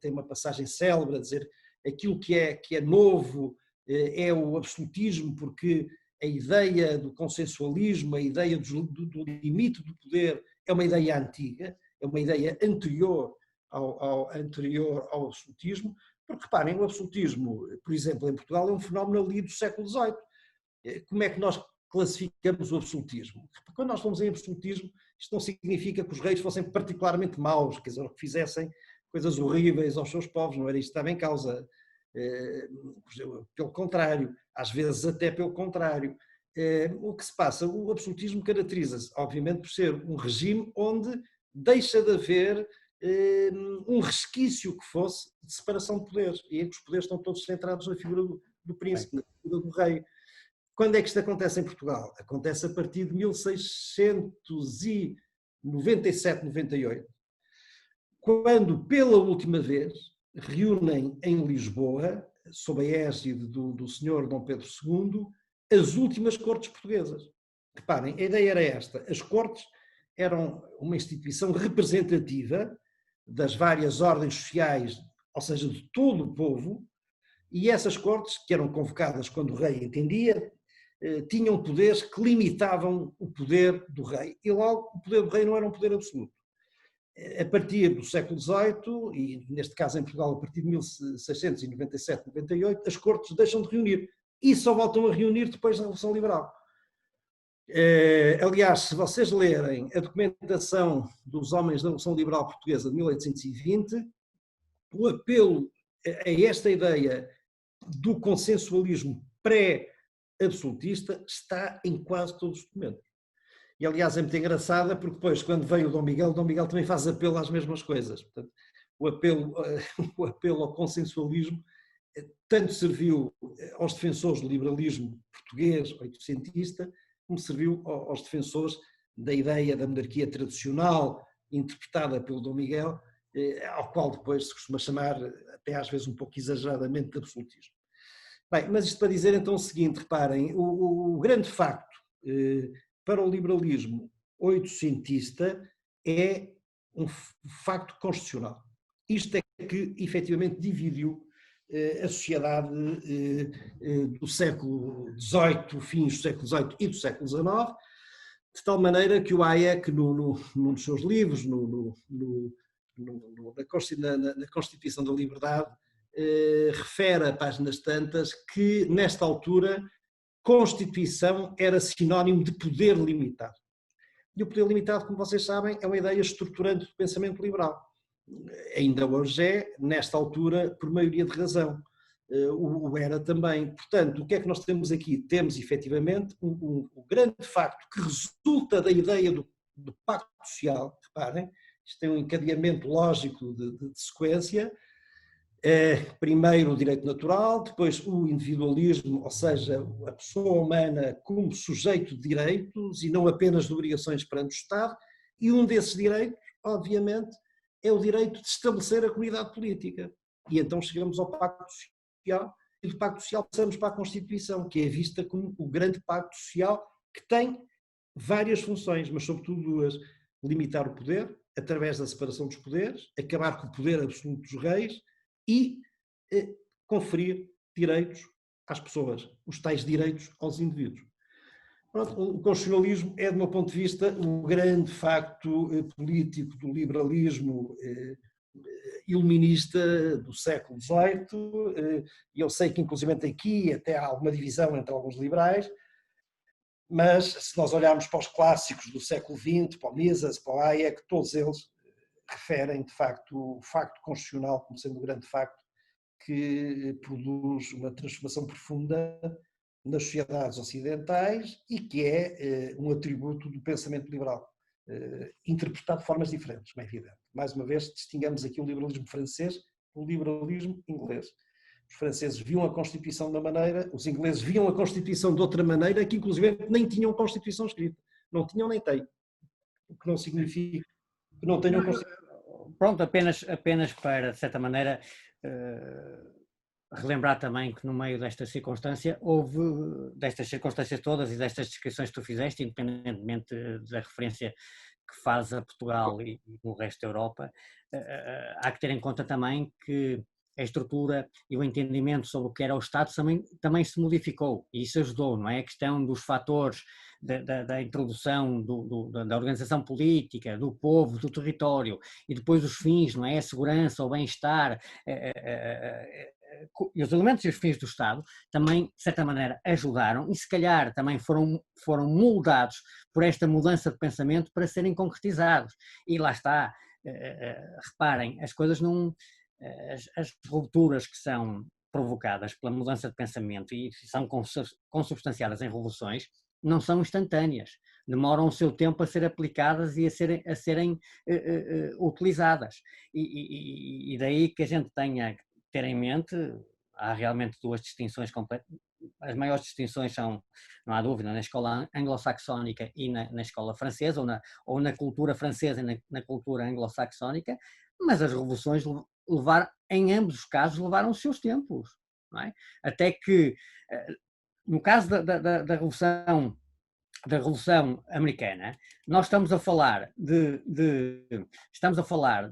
tem uma passagem célebre, a dizer aquilo que é novo é o absolutismo, porque a ideia do consensualismo, a ideia do limite do poder é uma ideia antiga, é uma ideia anterior ao absolutismo, porque reparem, o absolutismo, por exemplo, em Portugal é um fenómeno ali do século XVIII. Como é que nós classificamos o absolutismo? Quando nós falamos em absolutismo, isto não significa que os reis fossem particularmente maus, quer dizer, que fizessem coisas horríveis aos seus povos, não era isto que estava em causa. Pelo contrário, às vezes até pelo contrário. O que se passa? O absolutismo caracteriza-se, obviamente, por ser um regime onde deixa de haver um resquício que fosse de separação de poderes, e em que os poderes estão todos centrados na figura do príncipe, na figura do rei. Quando é que isto acontece em Portugal? Acontece a partir de 1697, 98, quando pela última vez reúnem em Lisboa, sob a égide do senhor Dom Pedro II, as últimas cortes portuguesas. Reparem, a ideia era esta: as cortes eram uma instituição representativa das várias ordens sociais, ou seja, de todo o povo, e essas cortes, que eram convocadas quando o rei entendia, tinham poderes que limitavam o poder do rei, e logo o poder do rei não era um poder absoluto. A partir do século XVIII, e neste caso em Portugal a partir de 1697, 98, as cortes deixam de reunir e só voltam a reunir depois da Revolução Liberal. Aliás, se vocês lerem a documentação dos homens da Revolução Liberal Portuguesa de 1820, o apelo a esta ideia do consensualismo pré-absolutista está em quase todos os documentos. E aliás é muito engraçada porque depois quando veio o Dom Miguel também faz apelo às mesmas coisas. Portanto, o apelo ao consensualismo tanto serviu aos defensores do liberalismo português, oitocentista, como serviu aos defensores da ideia da monarquia tradicional interpretada pelo Dom Miguel, ao qual depois se costuma chamar, até às vezes um pouco exageradamente, de absolutismo. Bem, mas isto para dizer então o seguinte, reparem, o grande facto para o liberalismo oitocentista é um facto constitucional. Isto é que efetivamente dividiu a sociedade do século XVIII, fins do século XVIII e do século XIX, de tal maneira que o Hayek, num dos seus livros, na Constituição da Liberdade, refere a páginas tantas que, nesta altura, Constituição era sinónimo de poder limitado. E o poder limitado, como vocês sabem, é uma ideia estruturante do pensamento liberal. Ainda hoje é, nesta altura, por maioria de razão. O era também. Portanto, o que é que nós temos aqui? Temos, efetivamente, um grande facto que resulta da ideia do pacto social. Reparem, isto tem um encadeamento lógico de sequência. Primeiro o direito natural, depois o individualismo, ou seja, a pessoa humana como sujeito de direitos e não apenas de obrigações perante o Estado, e um desses direitos, obviamente, é o direito de estabelecer a comunidade política. E então chegamos ao Pacto Social, e do Pacto Social passamos para a Constituição, que é vista como o grande Pacto Social, que tem várias funções, mas sobretudo duas: limitar o poder, através da separação dos poderes, acabar com o poder absoluto dos reis, e conferir direitos às pessoas, os tais direitos aos indivíduos. Pronto, o constitucionalismo é, do meu ponto de vista, o grande facto político do liberalismo iluminista do século XVIII, e eu sei que inclusive aqui até há alguma divisão entre alguns liberais, mas se nós olharmos para os clássicos do século XX, para o Mises, para o Hayek, todos eles referem, de facto, o facto constitucional como sendo o grande facto que produz uma transformação profunda nas sociedades ocidentais e que é um atributo do pensamento liberal, interpretado de formas diferentes, como é evidente. Mais uma vez, distinguimos aqui o liberalismo francês, o liberalismo inglês. Os franceses viam a Constituição de uma maneira, os ingleses viam a Constituição de outra maneira, que inclusive nem tinham Constituição escrita. Não tinham nem têm. O que não significa que não tenham Constituição. Pronto, apenas para, de certa maneira, relembrar também que no meio desta circunstância destas circunstâncias todas e destas descrições que tu fizeste, independentemente da referência que faz a Portugal e no resto da Europa, há que ter em conta também que a estrutura e o entendimento sobre o que era o Estado também se modificou, e isso ajudou, não é? A questão dos fatores da introdução da organização política, do povo, do território, e depois os fins, não é? A segurança, o bem-estar, e os elementos e os fins do Estado também, de certa maneira, ajudaram e se calhar também foram moldados por esta mudança de pensamento para serem concretizados. E lá está, reparem, as coisas não... As rupturas que são provocadas pela mudança de pensamento e são consubstanciadas em revoluções não são instantâneas, demoram o seu tempo a ser aplicadas e a serem utilizadas. E daí que a gente tenha que ter em mente, há realmente duas distinções completas. As maiores distinções são, não há dúvida, na escola anglo-saxónica e na escola francesa, ou na cultura francesa e na cultura anglo-saxónica, mas as revoluções em ambos os casos levaram os seus tempos, não é? Até que, no caso da Revolução Americana, nós estamos a falar de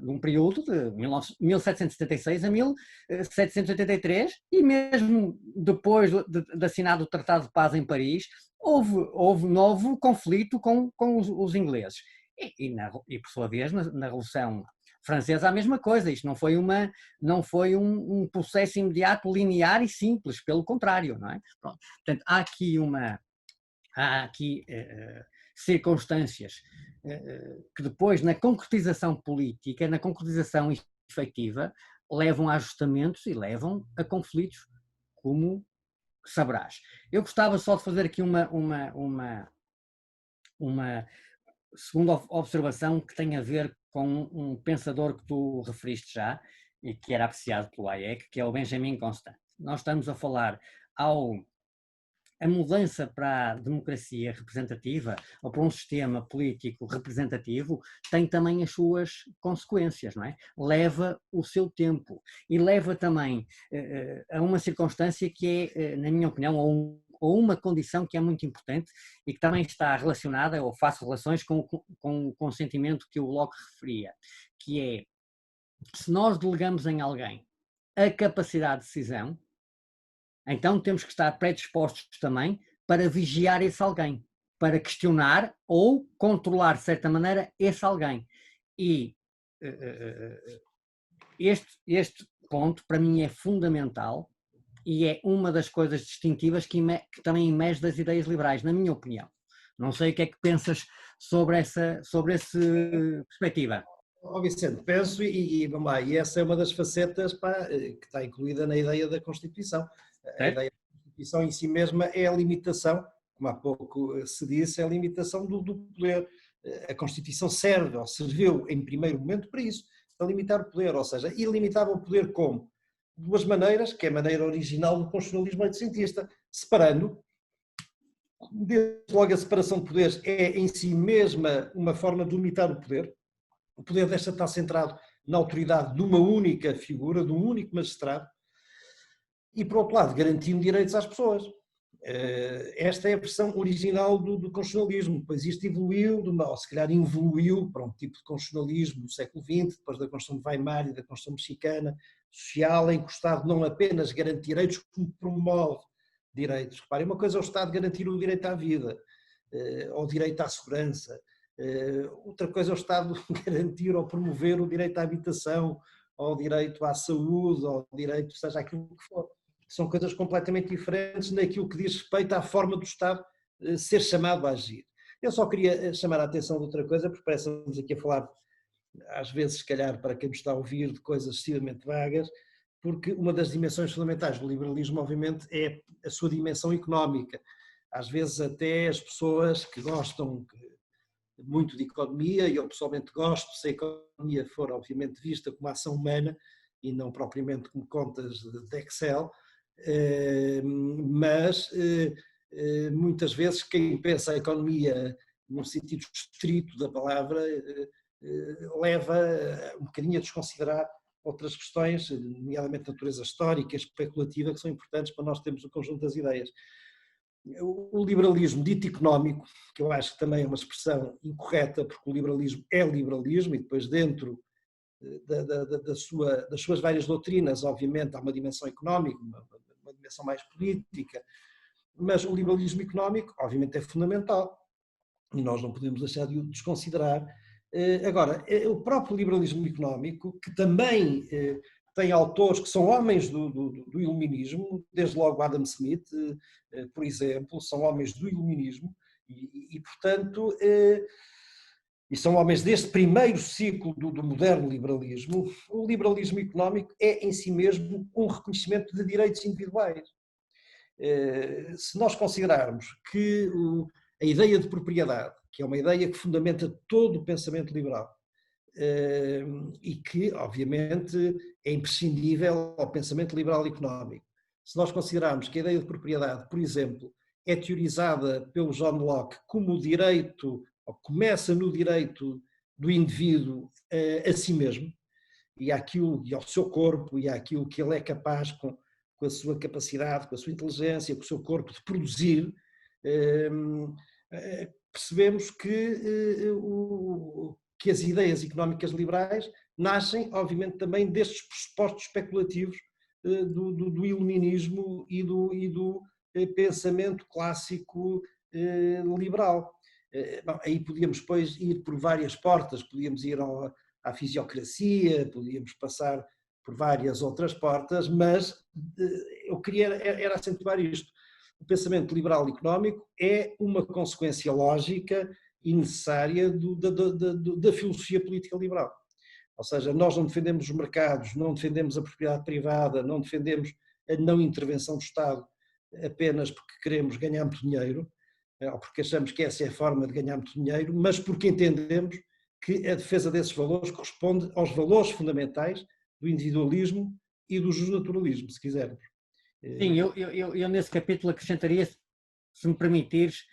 um período de 1776 a 1783, e mesmo depois de assinado o Tratado de Paz em Paris, houve novo conflito com os ingleses. E por sua vez, na Revolução Francesa a mesma coisa. Isto não foi um processo imediato, linear e simples, pelo contrário, não é? Pronto. Portanto, há aqui circunstâncias que depois, na concretização política, na concretização efetiva, levam a ajustamentos e levam a conflitos, como saberás. Eu gostava só de fazer aqui uma segunda observação que tem a ver com um pensador que tu referiste já e que era apreciado pelo Hayek, que é o Benjamin Constant. Nós estamos a falar a mudança para a democracia representativa ou para um sistema político representativo tem também as suas consequências, não é? Leva o seu tempo e leva também a uma circunstância que é, na minha opinião, ou uma condição que é muito importante e que também está relacionada, ou faz relações com o sentimento que o Locke referia, que é, se nós delegamos em alguém a capacidade de decisão, então temos que estar predispostos também para vigiar esse alguém, para questionar ou controlar de certa maneira esse alguém. E este ponto para mim é fundamental e é uma das coisas distintivas que também emerge das ideias liberais, na minha opinião. Não sei o que é que pensas sobre essa perspectiva. Vicente, penso vamos lá, e essa é uma das facetas que está incluída na ideia da Constituição. A ideia da Constituição em si mesma é a limitação, como há pouco se disse, é a limitação do poder. A Constituição serve, ou serviu em primeiro momento para isso, para limitar o poder, ou seja, e limitava o poder como? De duas maneiras, que é a maneira original do constitucionalismo oitocentista, separando. Desde logo a separação de poderes é em si mesma uma forma de limitar o poder. O poder deixa de estar centrado na autoridade de uma única figura, de um único magistrado, e, por outro lado, garantindo direitos às pessoas. Esta é a versão original do constitucionalismo. Depois isto evoluiu, ou se calhar evoluiu para um tipo de constitucionalismo do século XX, depois da Constituição de Weimar e da Constituição mexicana, social, em que o Estado não apenas garante direitos, como promove direitos. Reparem, uma coisa é o Estado garantir o direito à vida, ou o direito à segurança. Outra coisa é o Estado garantir ou promover o direito à habitação, ou o direito à saúde, ou o direito, seja aquilo que for. São coisas completamente diferentes naquilo que diz respeito à forma do Estado ser chamado a agir. Eu só queria chamar a atenção de outra coisa, porque parece que estamos aqui a falar, às vezes, se calhar, para quem nos está a ouvir, de coisas excessivamente vagas, porque uma das dimensões fundamentais do liberalismo, obviamente, é a sua dimensão económica. Às vezes até as pessoas que gostam muito de economia, e eu pessoalmente gosto, se a economia for obviamente vista como ação humana e não propriamente como contas de Excel, mas muitas vezes quem pensa a economia no sentido estrito da palavra leva um bocadinho a desconsiderar outras questões, nomeadamente de natureza histórica, especulativa, que são importantes para nós termos o conjunto das ideias. O liberalismo dito económico, que eu acho que também é uma expressão incorreta, porque o liberalismo é liberalismo e depois dentro das suas várias doutrinas, obviamente há uma dimensão económica, uma dimensão mais política, mas o liberalismo económico obviamente é fundamental e nós não podemos deixar de o desconsiderar. Agora, o próprio liberalismo económico, que também tem autores que são homens do iluminismo, desde logo Adam Smith, por exemplo, são homens do iluminismo e portanto, e são homens deste primeiro ciclo do moderno liberalismo. O liberalismo económico é em si mesmo um reconhecimento de direitos individuais. Se nós considerarmos que a ideia de propriedade, que é uma ideia que fundamenta todo o pensamento liberal e que, obviamente, é imprescindível ao pensamento liberal económico. Se nós considerarmos que a ideia de propriedade, por exemplo, é teorizada pelo John Locke como o direito, ou começa no direito do indivíduo a si mesmo, e ao seu corpo, e àquilo que ele é capaz com a sua capacidade, com a sua inteligência, com o seu corpo de produzir, percebemos que as ideias económicas liberais nascem, obviamente, também destes pressupostos especulativos do iluminismo e do pensamento clássico liberal. Bom, aí podíamos depois ir por várias portas, podíamos ir à fisiocracia, podíamos passar por várias outras portas, mas eu queria era acentuar isto. O pensamento liberal económico é uma consequência lógica e necessária da filosofia política liberal. Ou seja, nós não defendemos os mercados, não defendemos a propriedade privada, não defendemos a não intervenção do Estado apenas porque queremos ganhar muito dinheiro, ou porque achamos que essa é a forma de ganhar muito dinheiro, mas porque entendemos que a defesa desses valores corresponde aos valores fundamentais do individualismo e do justnaturalismo, se quisermos. Sim, eu nesse capítulo acrescentaria, se me permitires,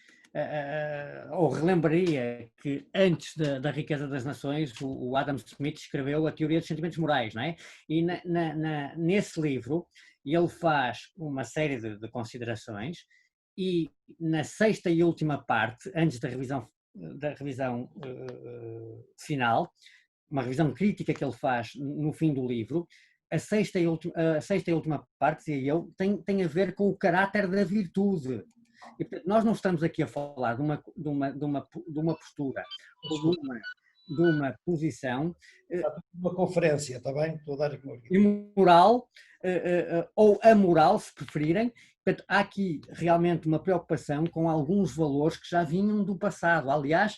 ou relembraria que antes da Riqueza das Nações, o Adam Smith escreveu a Teoria dos Sentimentos Morais, não é? E nesse livro ele faz uma série de considerações e na sexta e última parte, antes da revisão final, uma revisão crítica que ele faz no fim do livro, a sexta e última parte, dizia eu, tem a ver com o caráter da virtude. E, portanto, nós não estamos aqui a falar de uma postura ou de uma posição uma conferência, está bem? Estou a dar aqui uma imoral ou amoral, se preferirem. Portanto, há aqui realmente uma preocupação com alguns valores que já vinham do passado. Aliás,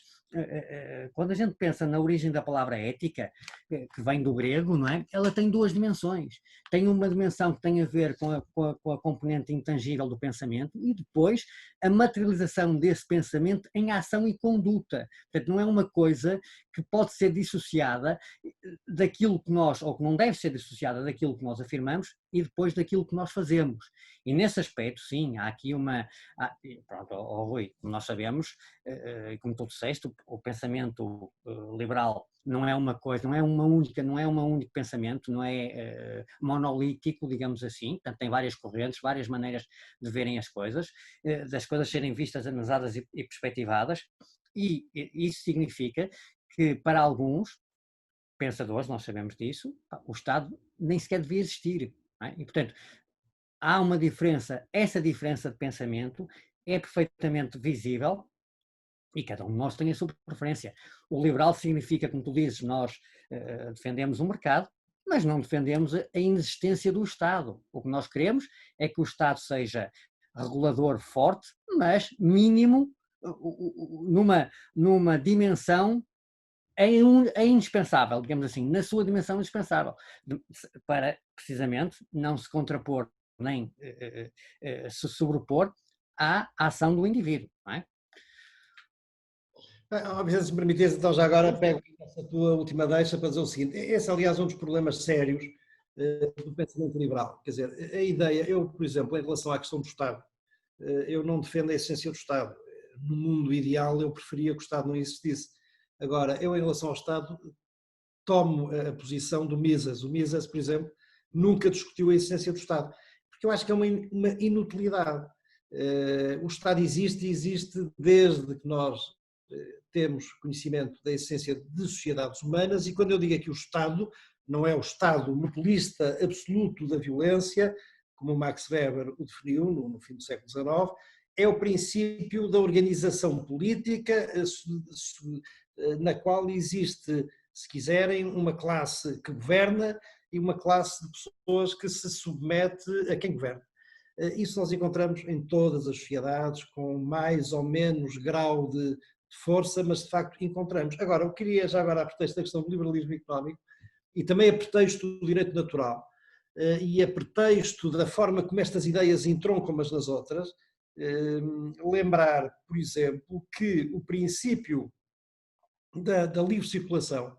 quando a gente pensa na origem da palavra ética, que vem do grego, não é? Ela tem duas dimensões. Tem uma dimensão que tem a ver com a componente intangível do pensamento e depois a materialização desse pensamento em ação e conduta. Portanto, não é uma coisa que pode ser dissociada daquilo que nós, ou que não deve ser dissociada daquilo que nós afirmamos e depois daquilo que nós fazemos. E nesse aspecto, sim, há aqui pronto, Rui, como nós sabemos, como tu disseste, o pensamento liberal não é uma coisa, não é um único pensamento, não é monolítico, digamos assim, portanto tem várias correntes, várias maneiras de verem as coisas, das coisas serem vistas, analisadas e perspectivadas, e isso significa que para alguns pensadores, nós sabemos disso, o Estado nem sequer devia existir, não é? E portanto há uma diferença, essa diferença de pensamento é perfeitamente visível e cada um de nós tem a sua preferência. O liberal significa, como tu dizes, nós defendemos o mercado, mas não defendemos a inexistência do Estado. O que nós queremos é que o Estado seja regulador forte, mas mínimo, numa dimensão é indispensável, digamos assim, na sua dimensão indispensável, para precisamente não se contrapor nem se sobrepor à ação do indivíduo, não é? Se me permitires, então já agora pego essa tua última deixa para dizer o seguinte, esse aliás é um dos problemas sérios do pensamento liberal. Quer dizer, a ideia, eu, por exemplo, em relação à questão do Estado, eu não defendo a essência do Estado. No mundo ideal, eu preferia que o Estado não existisse. Agora, eu, em relação ao Estado, tomo a posição do Mises. O Mises, por exemplo, nunca discutiu a essência do Estado, porque eu acho que é uma inutilidade. O Estado existe e existe desde que nós temos conhecimento da essência de sociedades humanas, e quando eu digo aqui o Estado, não é o Estado monopolista absoluto da violência, como o Max Weber o definiu no fim do século XIX, é o princípio da organização política na qual existe, se quiserem, uma classe que governa e uma classe de pessoas que se submete a quem governa. Isso nós encontramos em todas as sociedades, com mais ou menos grau de força, mas de facto encontramos. Agora, eu queria, já agora a pretexto da questão do liberalismo económico, e também a pretexto do direito natural, e a pretexto da forma como estas ideias entroncam umas nas outras, lembrar, por exemplo, que o princípio da livre circulação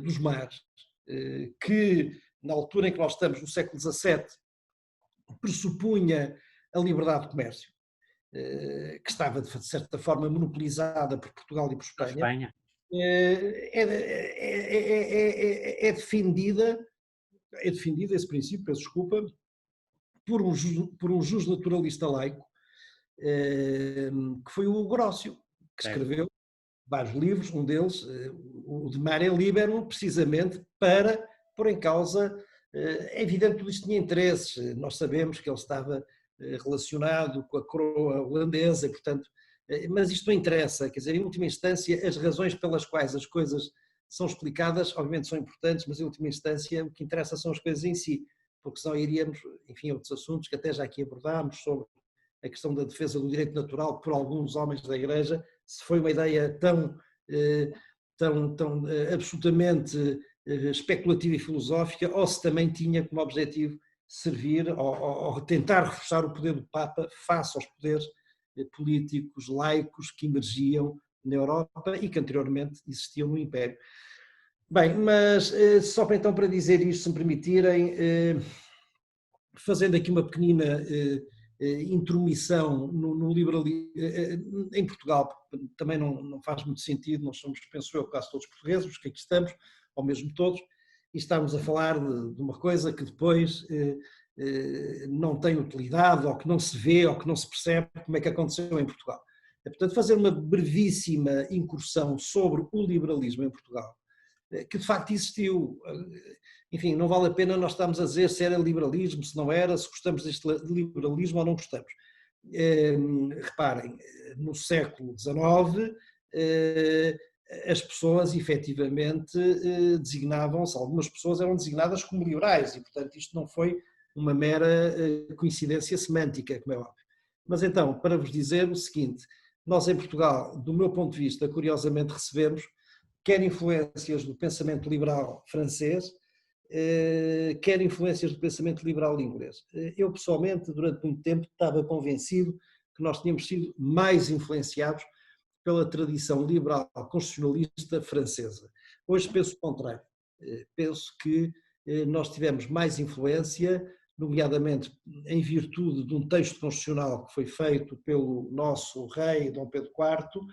dos mares, que na altura em que nós estamos, no século XVII, pressupunha a liberdade de comércio, que estava de certa forma monopolizada por Portugal e por Espanha, é defendida esse princípio, peço desculpa, por um justnaturalista laico, que foi o Hugo Horácio, que escreveu vários livros, um deles, o de Mare Liberum, precisamente para pôr em causa. É evidente que tudo isto tinha interesses, nós sabemos que ele estava relacionado com a coroa holandesa, e, portanto, mas isto não interessa, quer dizer, em última instância, as razões pelas quais as coisas são explicadas, obviamente são importantes, mas em última instância o que interessa são as coisas em si, porque senão iríamos, enfim, a outros assuntos que até já aqui abordámos, sobre a questão da defesa do direito natural por alguns homens da Igreja, se foi uma ideia tão absolutamente especulativa e filosófica, ou se também tinha como objetivo servir ou tentar reforçar o poder do Papa face aos poderes políticos laicos que emergiam na Europa e que anteriormente existiam no Império. Bem, mas só para então para dizer isto, se me permitirem, fazendo aqui uma pequenina intromissão no liberalismo em Portugal, também não faz muito sentido, nós somos, penso eu, quase todos portugueses, os que aqui estamos, ou mesmo todos, e estamos a falar de uma coisa que depois não tem utilidade, ou que não se vê, ou que não se percebe como é que aconteceu em Portugal. Portanto, fazer uma brevíssima incursão sobre o liberalismo em Portugal, que de facto existiu. Enfim, não vale a pena nós estarmos a dizer se era liberalismo, se não era, se gostamos deste liberalismo ou não gostamos. Reparem, no século XIX, as pessoas efetivamente designavam-se, algumas pessoas eram designadas como liberais e, portanto, isto não foi uma mera coincidência semântica, como é óbvio. Mas então, para vos dizer o seguinte, nós em Portugal, do meu ponto de vista, curiosamente recebemos quer influências do pensamento liberal francês, quer influências do pensamento liberal inglês. Eu, pessoalmente, durante muito tempo, estava convencido que nós tínhamos sido mais influenciados pela tradição liberal constitucionalista francesa. Hoje penso o contrário. Penso que nós tivemos mais influência, nomeadamente em virtude de um texto constitucional que foi feito pelo nosso rei Dom Pedro IV,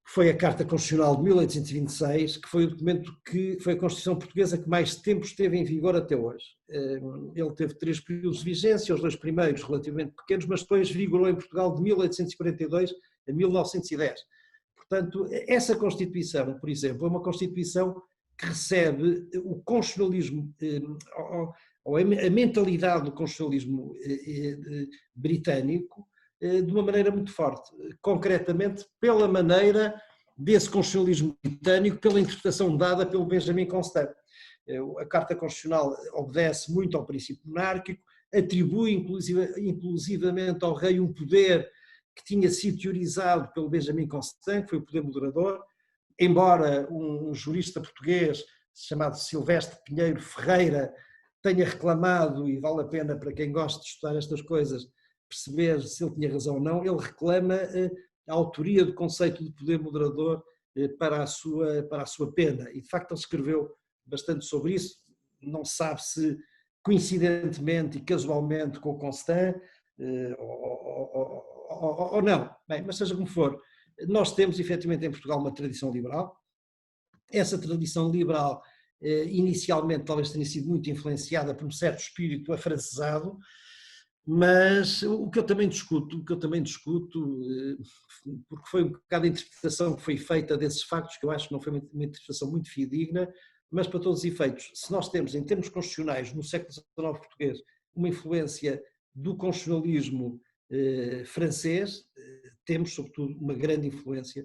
que foi a Carta Constitucional de 1826, que foi o documento que foi a Constituição Portuguesa que mais tempo esteve em vigor até hoje. Ele teve 3 períodos de vigência, os 2 primeiros relativamente pequenos, mas depois vigorou em Portugal de 1842 a 1910. Portanto, essa Constituição, por exemplo, é uma Constituição que recebe o constitucionalismo, ou a mentalidade do constitucionalismo britânico, de uma maneira muito forte, concretamente pela maneira desse constitucionalismo britânico, pela interpretação dada pelo Benjamin Constant. A Carta Constitucional obedece muito ao princípio monárquico, atribui inclusivamente ao rei um poder que tinha sido teorizado pelo Benjamin Constant, que foi o poder moderador, embora um jurista português chamado Silvestre Pinheiro Ferreira tenha reclamado, e vale a pena para quem gosta de estudar estas coisas, perceber se ele tinha razão ou não, ele reclama a autoria do conceito de poder moderador para a sua pena. E de facto ele escreveu bastante sobre isso, não se sabe se coincidentemente e casualmente com o Constant ou não. Bem, mas seja como for, nós temos efetivamente em Portugal uma tradição liberal. Essa tradição liberal inicialmente talvez tenha sido muito influenciada por um certo espírito afrancesado, mas o que eu também discuto, porque foi um bocado a interpretação que foi feita desses factos, que eu acho que não foi uma interpretação muito fidedigna, mas para todos os efeitos, se nós temos em termos constitucionais no século XIX português uma influência do constitucionalismo francês, temos sobretudo uma grande influência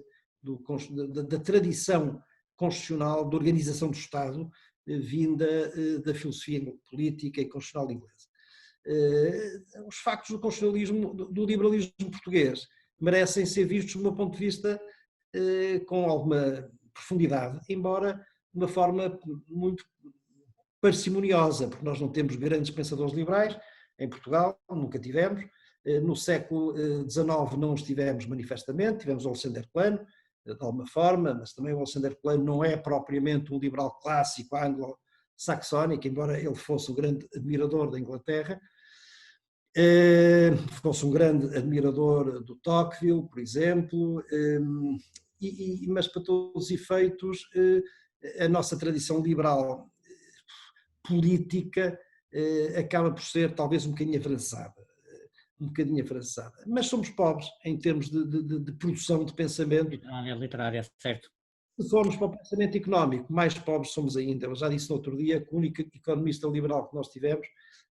da tradição constitucional, da organização do Estado, vinda da filosofia política e constitucional inglesa. Os factos do constitucionalismo, do liberalismo português, merecem ser vistos, do meu ponto de vista, com alguma profundidade, embora de uma forma muito parcimoniosa, porque nós não temos grandes pensadores liberais em Portugal, nunca tivemos. No século XIX não os tivemos manifestamente, tivemos o Alexandre Plano, de alguma forma, mas também o Alexandre Plano não é propriamente um liberal clássico anglo-saxónico, embora ele fosse o grande admirador da Inglaterra. Fosse um grande admirador do Tocqueville, por exemplo, mas para todos os efeitos a nossa tradição liberal política acaba por ser talvez um bocadinho avançada, mas somos pobres em termos de produção de pensamento. Literária, certo. Se formos para o pensamento económico, mais pobres somos ainda. Eu já disse no outro dia que o único economista liberal que nós tivemos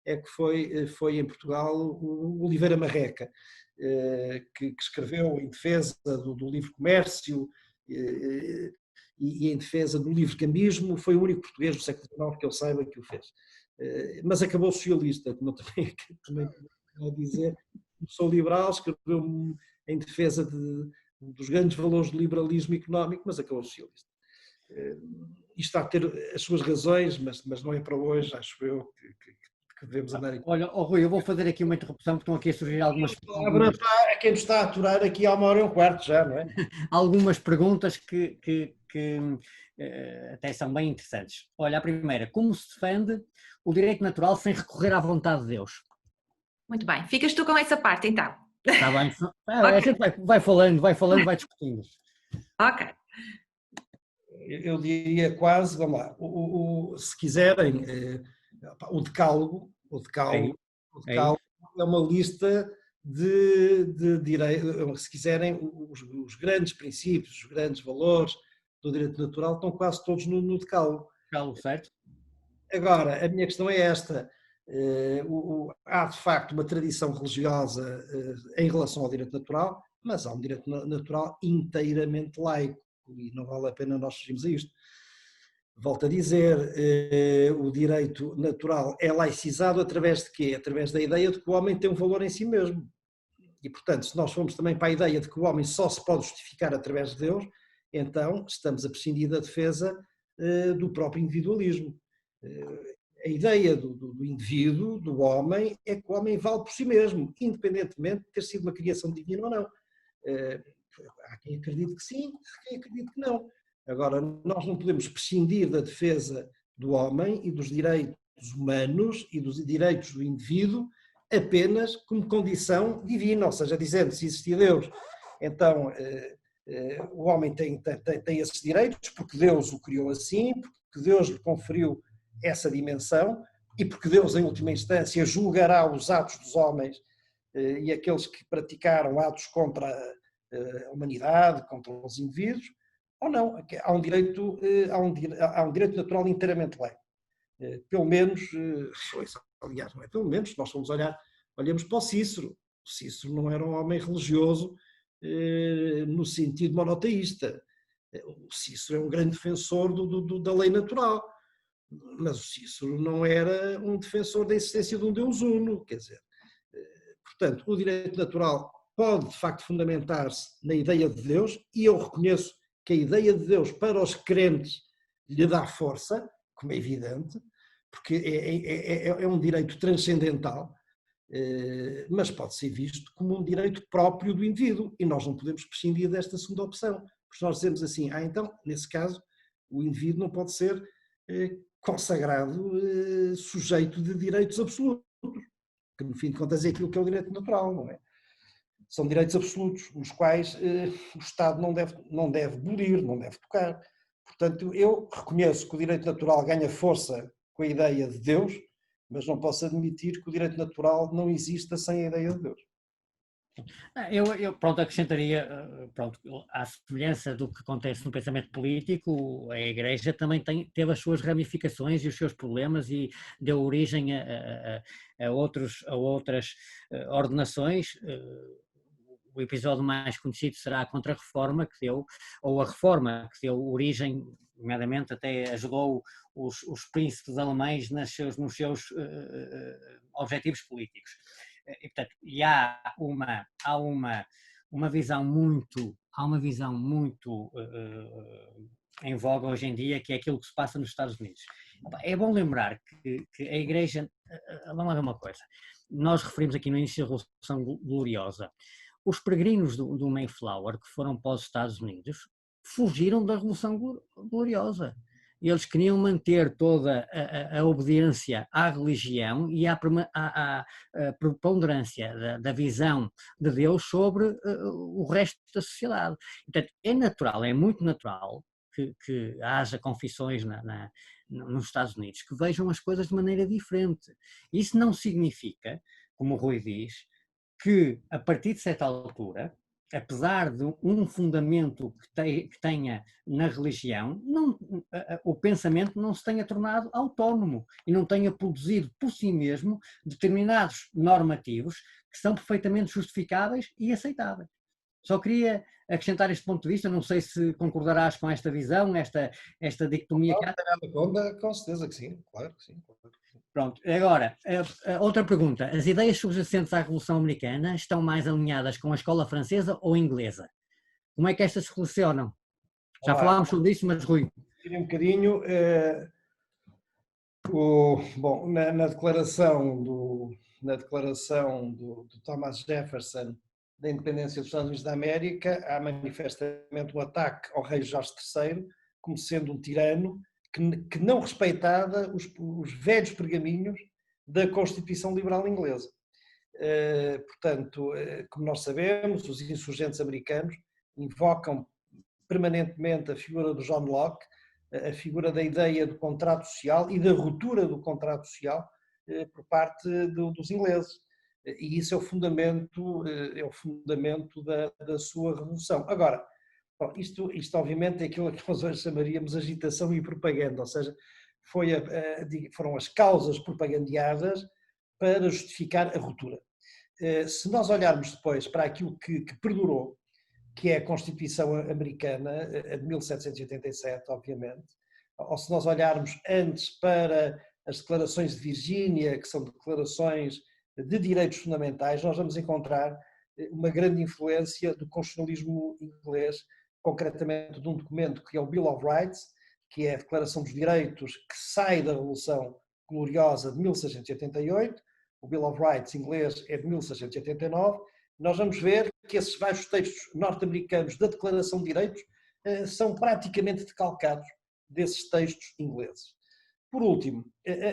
é que foi em Portugal o Oliveira Marreca, que escreveu em defesa do livre comércio e em defesa do livre cambismo. Foi o único português do século XIX que eu saiba que o fez. Mas acabou socialista, como eu também a dizer. Sou liberal, escreveu em defesa dos grandes valores do liberalismo económico, mas acabou socialista. Isto está a ter as suas razões, mas não é para hoje, acho eu, que devemos andar aqui. Olha, Rui, eu vou fazer aqui uma interrupção, porque estão aqui a surgir algumas... A quem nos está a aturar aqui há 1h15 já, não é? Algumas perguntas que até são bem interessantes. Olha, a primeira, como se defende o direito natural sem recorrer à vontade de Deus? Muito bem, ficas tu com essa parte então. Está bem, a gente vai falando, vai discutindo. Ok. Eu diria quase, vamos lá, se quiserem, o decálogo é uma lista de direitos, se quiserem, os grandes princípios, os grandes valores do direito natural estão quase todos no decálogo. Certo? Agora, a minha questão é esta. Há de facto uma tradição religiosa em relação ao direito natural, mas há um direito natural inteiramente laico e não vale a pena nós fugirmos a isto. Volto a dizer, o direito natural é laicizado através de quê? Através da ideia de que o homem tem um valor em si mesmo. E, portanto, se nós formos também para a ideia de que o homem só se pode justificar através de Deus, então estamos a prescindir da defesa do próprio individualismo. A ideia do indivíduo, do homem, é que o homem vale por si mesmo, independentemente de ter sido uma criação divina ou não. Há quem acredite que sim, há quem acredite que não. Agora, nós não podemos prescindir da defesa do homem e dos direitos humanos e dos direitos do indivíduo apenas como condição divina, ou seja, dizendo se existia Deus, então o homem tem esses direitos porque Deus o criou assim, porque Deus lhe conferiu essa dimensão e porque Deus, em última instância, julgará os atos dos homens e aqueles que praticaram atos contra a humanidade, contra os indivíduos, ou não. Há um direito natural inteiramente laico. Pelo menos, aliás, não é pelo menos, nós vamos olhamos para o Cícero. O Cícero não era um homem religioso no sentido monoteísta. O Cícero é um grande defensor da lei natural. Mas o Cícero não era um defensor da existência de um Deus uno, quer dizer. Portanto, o direito natural pode, de facto, fundamentar-se na ideia de Deus, e eu reconheço que a ideia de Deus para os crentes lhe dá força, como é evidente, porque é um direito transcendental, mas pode ser visto como um direito próprio do indivíduo, e nós não podemos prescindir desta segunda opção, porque nós dizemos assim, então, nesse caso, o indivíduo não pode ser consagrado sujeito de direitos absolutos, que no fim de contas é aquilo que é o direito natural, não é? São direitos absolutos, os quais o Estado não deve abolir, não deve tocar. Portanto, eu reconheço que o direito natural ganha força com a ideia de Deus, mas não posso admitir que o direito natural não exista sem a ideia de Deus. Pronto, acrescentaria, pronto, à semelhança do que acontece no pensamento político, a Igreja também teve as suas ramificações e os seus problemas e deu origem a outras ordenações. O episódio mais conhecido será a Contra-Reforma, que deu, ou a Reforma, que deu origem, nomeadamente até ajudou os príncipes alemães nos seus objetivos políticos. E, portanto, há uma visão muito em voga hoje em dia, que é aquilo que se passa nos Estados Unidos. É bom lembrar que a Igreja, vamos lá ver uma coisa, nós referimos aqui no início da Revolução Gloriosa, os peregrinos do Mayflower que foram para os Estados Unidos fugiram da Revolução Gloriosa. Eles queriam manter toda a obediência à religião e à preponderância da visão de Deus sobre o resto da sociedade. Portanto, é natural, é muito natural que haja confissões nos Estados Unidos que vejam as coisas de maneira diferente. Isso não significa, como o Rui diz, que a partir de certa altura, apesar de um fundamento que tenha na religião, o pensamento não se tenha tornado autónomo e não tenha produzido por si mesmo determinados normativos que são perfeitamente justificáveis e aceitáveis. Só queria acrescentar este ponto de vista, não sei se concordarás com esta visão, esta dicotomia. Não tem nada contra, com certeza que sim, claro que sim. Pronto, agora, outra pergunta. As ideias subjacentes à Revolução Americana estão mais alinhadas com a escola francesa ou inglesa? Como é que estas se relacionam? Já falámos sobre isso, mas Rui. Um bocadinho, bom, na declaração do Thomas Jefferson da independência dos Estados Unidos da América, há manifestamente um ataque ao rei Jorge III como sendo um tirano que não respeitava os velhos pergaminhos da Constituição Liberal Inglesa. Portanto, como nós sabemos, os insurgentes americanos invocam permanentemente a figura do John Locke, a figura da ideia do contrato social e da ruptura do contrato social por parte dos ingleses. E isso é o fundamento da sua revolução. Agora, isto obviamente é aquilo que nós hoje chamaríamos agitação e propaganda, ou seja, foram as causas propagandeadas para justificar a ruptura. Se nós olharmos depois para aquilo que perdurou, que é a Constituição Americana, a de 1787, obviamente, ou se nós olharmos antes para as declarações de Virgínia, que são declarações de direitos fundamentais, nós vamos encontrar uma grande influência do constitucionalismo inglês, concretamente de um documento que é o Bill of Rights, que é a Declaração dos Direitos, que sai da Revolução Gloriosa de 1688, o Bill of Rights inglês é de 1689, nós vamos ver que esses vários textos norte-americanos da Declaração de Direitos são praticamente decalcados desses textos ingleses. Por último,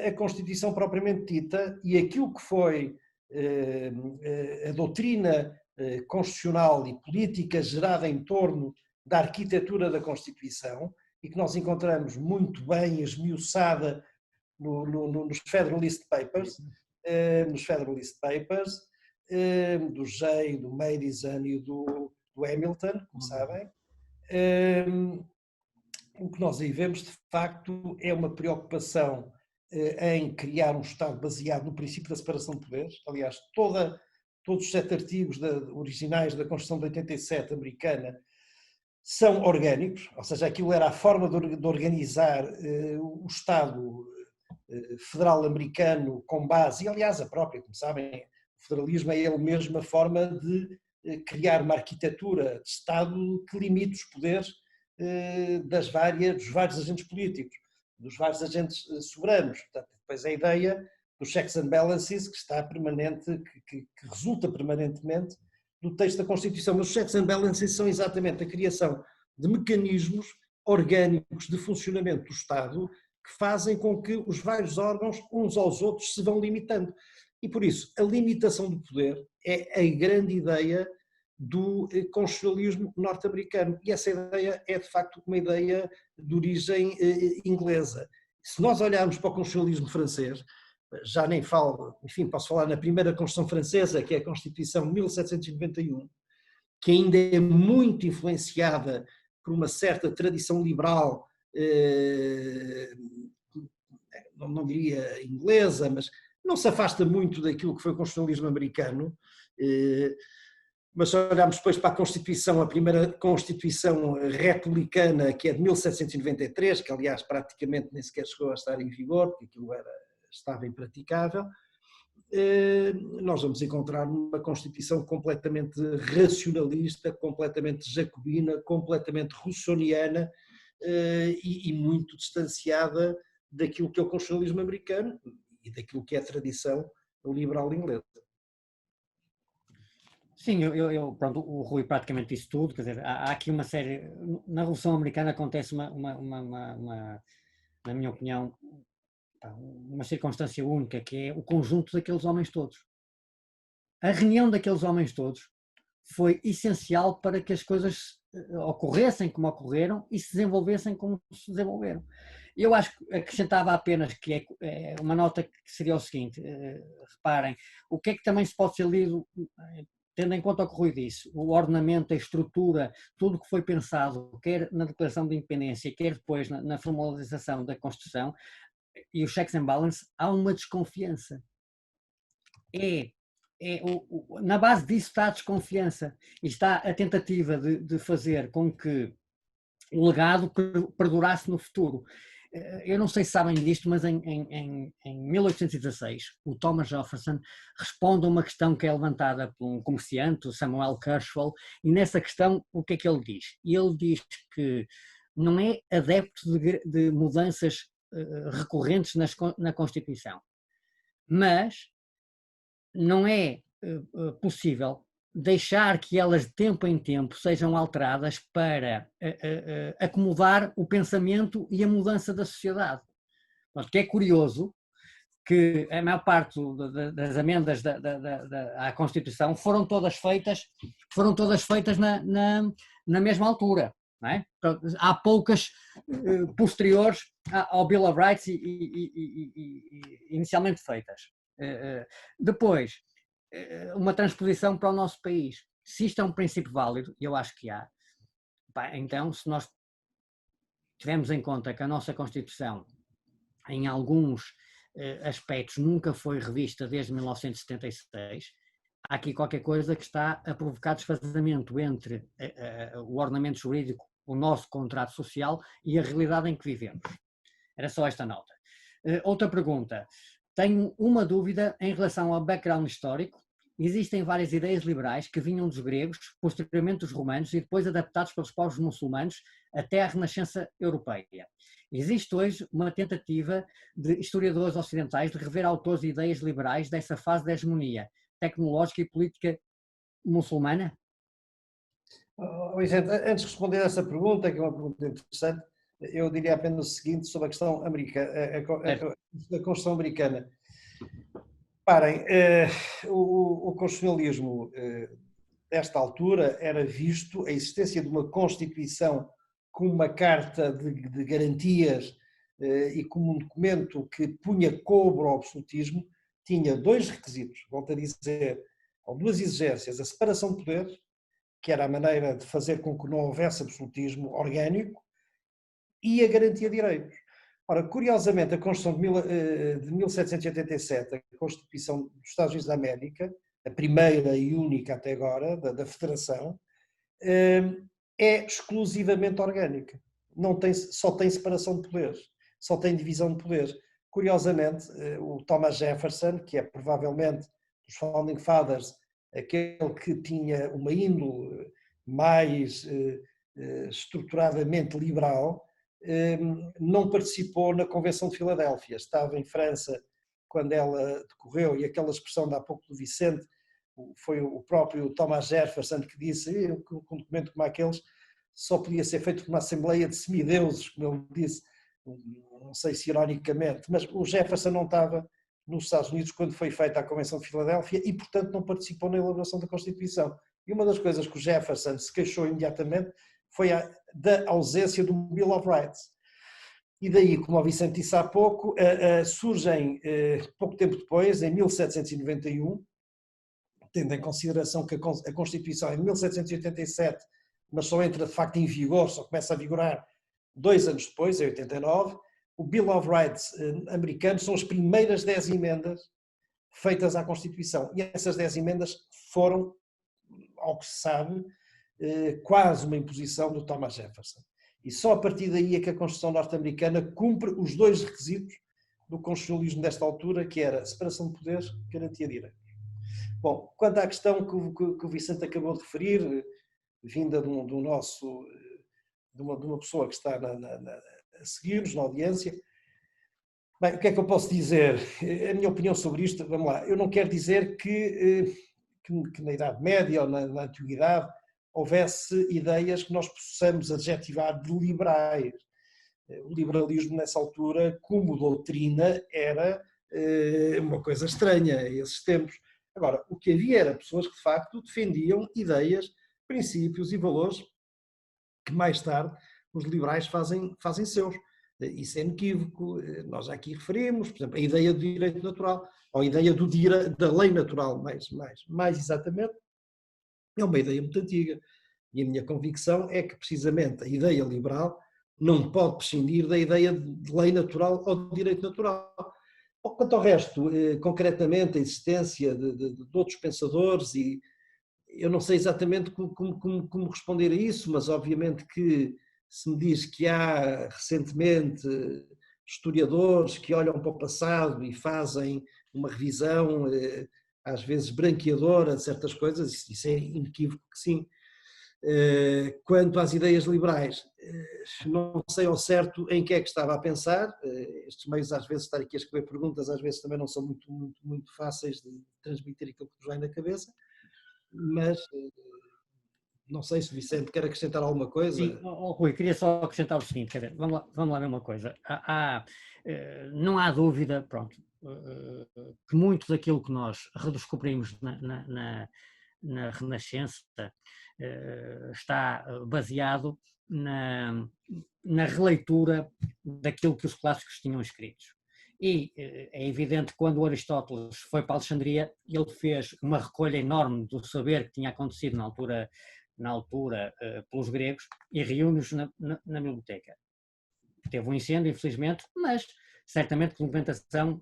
a Constituição propriamente dita e aquilo que foi a doutrina constitucional e política gerada em torno da arquitetura da Constituição e que nós encontramos muito bem esmiuçada nos Federalist Papers, do Jay, do Madison e do Hamilton, como sabem. O que nós aí vemos, de facto, é uma preocupação em criar um Estado baseado no princípio da separação de poderes. Aliás, todos os 7 artigos originais da Constituição de 87 americana são orgânicos, ou seja, aquilo era a forma de organizar o Estado federal americano com base, e aliás a própria, como sabem, o federalismo é ele mesmo a forma de criar uma arquitetura de Estado que limite os poderes dos vários agentes políticos, dos vários agentes soberanos. Portanto, depois a ideia dos checks and balances que está permanente, que resulta permanentemente do texto da Constituição. Mas os checks and balances são exatamente a criação de mecanismos orgânicos de funcionamento do Estado que fazem com que os vários órgãos, uns aos outros, se vão limitando. E por isso, a limitação do poder é a grande ideia do constitucionalismo norte-americano. E essa ideia é, de facto, uma ideia de origem inglesa. Se nós olharmos para o constitucionalismo francês, já nem falo, enfim, posso falar na primeira Constituição francesa, que é a Constituição de 1791, que ainda é muito influenciada por uma certa tradição liberal, não diria inglesa, mas não se afasta muito daquilo que foi o constitucionalismo americano. Mas se olharmos depois para a Constituição, a primeira Constituição republicana, que é de 1793, que aliás praticamente nem sequer chegou a estar em vigor, porque aquilo estava impraticável, nós vamos encontrar uma Constituição completamente racionalista, completamente jacobina, completamente rousseauiana e muito distanciada daquilo que é o constitucionalismo americano e daquilo que é a tradição liberal inglesa. Sim, pronto, o Rui praticamente disse tudo, quer dizer, há aqui uma série, na Revolução Americana acontece na minha opinião, uma circunstância única, que é o conjunto daqueles homens todos. A reunião daqueles homens todos foi essencial para que as coisas ocorressem como ocorreram e se desenvolvessem como se desenvolveram. Eu acho que acrescentava apenas que é uma nota que seria o seguinte, reparem, o que é que também se pode ser lido, tendo em conta o que o Rui disse, o ordenamento, a estrutura, tudo o que foi pensado, quer na Declaração de Independência, quer depois na formalização da Constituição, e os checks and balances, há uma desconfiança. Na base disso está a desconfiança e está a tentativa de fazer com que o legado perdurasse no futuro. Eu não sei se sabem disto, mas em 1816, o Thomas Jefferson responde a uma questão que é levantada por um comerciante, o Samuel Kershaw, e nessa questão o que é que ele diz? Ele diz que não é adepto de mudanças recorrentes na Constituição, mas não é possível deixar que elas de tempo em tempo sejam alteradas para acomodar o pensamento e a mudança da sociedade. Porque é curioso que a maior parte das emendas à Constituição foram todas feitas na mesma altura. Não é? Há poucas posteriores ao Bill of Rights e inicialmente feitas. Depois, uma transposição para o nosso país. Se isto é um princípio válido, eu acho que há, então se nós tivermos em conta que a nossa Constituição, em alguns aspectos, nunca foi revista desde 1976, há aqui qualquer coisa que está a provocar desfazamento entre o ordenamento jurídico, o nosso contrato social e a realidade em que vivemos. Era só esta nota. Outra pergunta. Tenho uma dúvida em relação ao background histórico. Existem várias ideias liberais que vinham dos gregos, posteriormente dos romanos e depois adaptados pelos povos muçulmanos até à Renascença Europeia. Existe hoje uma tentativa de historiadores ocidentais de rever autores e ideias liberais dessa fase da hegemonia tecnológica e política muçulmana? Vicente, antes de responder a essa pergunta, que é uma pergunta interessante, eu diria apenas o seguinte sobre a questão americana, da Constituição americana. Parem, o constitucionalismo, desta altura, era visto a existência de uma Constituição como uma carta de garantias e como um documento que punha cobro ao absolutismo, tinha dois requisitos, volto a dizer, ou duas exigências: a separação de poderes, que era a maneira de fazer com que não houvesse absolutismo orgânico, e a garantia de direitos. Ora, curiosamente, a Constituição de 1787, a Constituição dos Estados Unidos da América, a primeira e única até agora, da Federação, é exclusivamente orgânica. Só tem separação de poderes, só tem divisão de poderes. Curiosamente, o Thomas Jefferson, que é provavelmente dos Founding Fathers, aquele que tinha uma índole mais estruturadamente liberal, não participou na Convenção de Filadélfia. Estava em França quando ela decorreu, e aquela expressão de há pouco do Vicente, foi o próprio Thomas Jefferson que disse que um documento como aqueles só podia ser feito por uma assembleia de semideuses, como ele disse, não sei se ironicamente, mas o Jefferson não estava nos Estados Unidos quando foi feita a Convenção de Filadélfia e, portanto, não participou na elaboração da Constituição. E uma das coisas que o Jefferson se queixou imediatamente foi da ausência do Bill of Rights. E daí, como o Vicente disse há pouco, surgem, pouco tempo depois, em 1791, tendo em consideração que a Constituição é de 1787, mas só entra de facto em vigor, só começa a vigorar 2 anos depois, em 89, o Bill of Rights americano são as primeiras 10 emendas feitas à Constituição. E essas 10 emendas foram, ao que se sabe, quase uma imposição do Thomas Jefferson. E só a partir daí é que a Constituição norte-americana cumpre os 2 requisitos do constitucionalismo desta altura, que era separação de poderes, garantia de direitos. Bom, quanto à questão que o Vicente acabou de referir, vinda de uma pessoa que está a seguir-nos na audiência, bem, o que é que eu posso dizer? A minha opinião sobre isto, vamos lá, eu não quero dizer que na Idade Média ou na Antiguidade houvesse ideias que nós possamos adjetivar de liberais. O liberalismo nessa altura, como doutrina, era uma coisa estranha a esses tempos. Agora, o que havia era pessoas que de facto defendiam ideias, princípios e valores que mais tarde os liberais fazem seus. Isso é inequívoco. Nós aqui referimos, por exemplo, a ideia do direito natural, ou a ideia da lei natural, mais exatamente, é uma ideia muito antiga. E a minha convicção é que precisamente a ideia liberal não pode prescindir da ideia de lei natural ou de direito natural. Quanto ao resto, concretamente a existência de outros pensadores, e eu não sei exatamente como responder a isso, mas obviamente que se me diz que há recentemente historiadores que olham para o passado e fazem uma revisão, às vezes branqueadora de certas coisas, isso é inequívoco que sim. Quanto às ideias liberais, não sei ao certo em que é que estava a pensar. Estes meios, às vezes, estar aqui a escrever perguntas, às vezes também não são muito fáceis de transmitir aquilo que nos vem na cabeça, mas não sei se o Vicente quer acrescentar alguma coisa. Sim, Rui, queria só acrescentar o seguinte, quer dizer, vamos lá ver uma coisa. Não há dúvida, pronto, que muito daquilo que nós redescobrimos na Renascença está baseado na releitura daquilo que os clássicos tinham escritos. E é evidente que quando Aristóteles foi para Alexandria, ele fez uma recolha enorme do saber que tinha acontecido na altura pelos gregos e reúne-os na biblioteca. Teve um incêndio, infelizmente, mas certamente que a documentação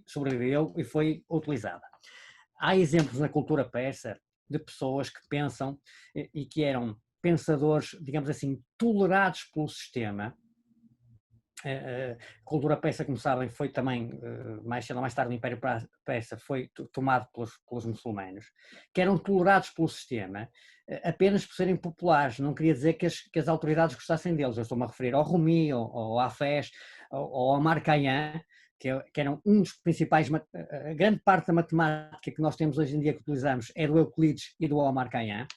sobreviveu e foi utilizada. Há exemplos na cultura persa de pessoas que pensam e que eram pensadores, digamos assim, tolerados pelo sistema. A cultura persa, como sabem, foi também, mais cedo ou mais tarde, o Império Persa foi tomado pelos muçulmanos, que eram tolerados pelo sistema apenas por serem populares. Não queria dizer que as autoridades gostassem deles. Eu estou-me a referir ao Rumi, ao Hafez, ao Omar Khayyam, que eram um dos principais, a grande parte da matemática que nós temos hoje em dia que utilizamos é do Euclides e do Omar Khayyam,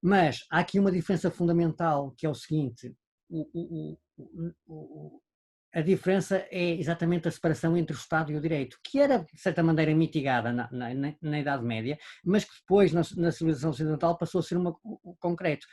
mas há aqui uma diferença fundamental, que é o seguinte: a diferença é exatamente a separação entre o Estado e o direito, que era, de certa maneira, mitigada na Idade Média, mas que depois, na civilização ocidental, passou a ser concreto.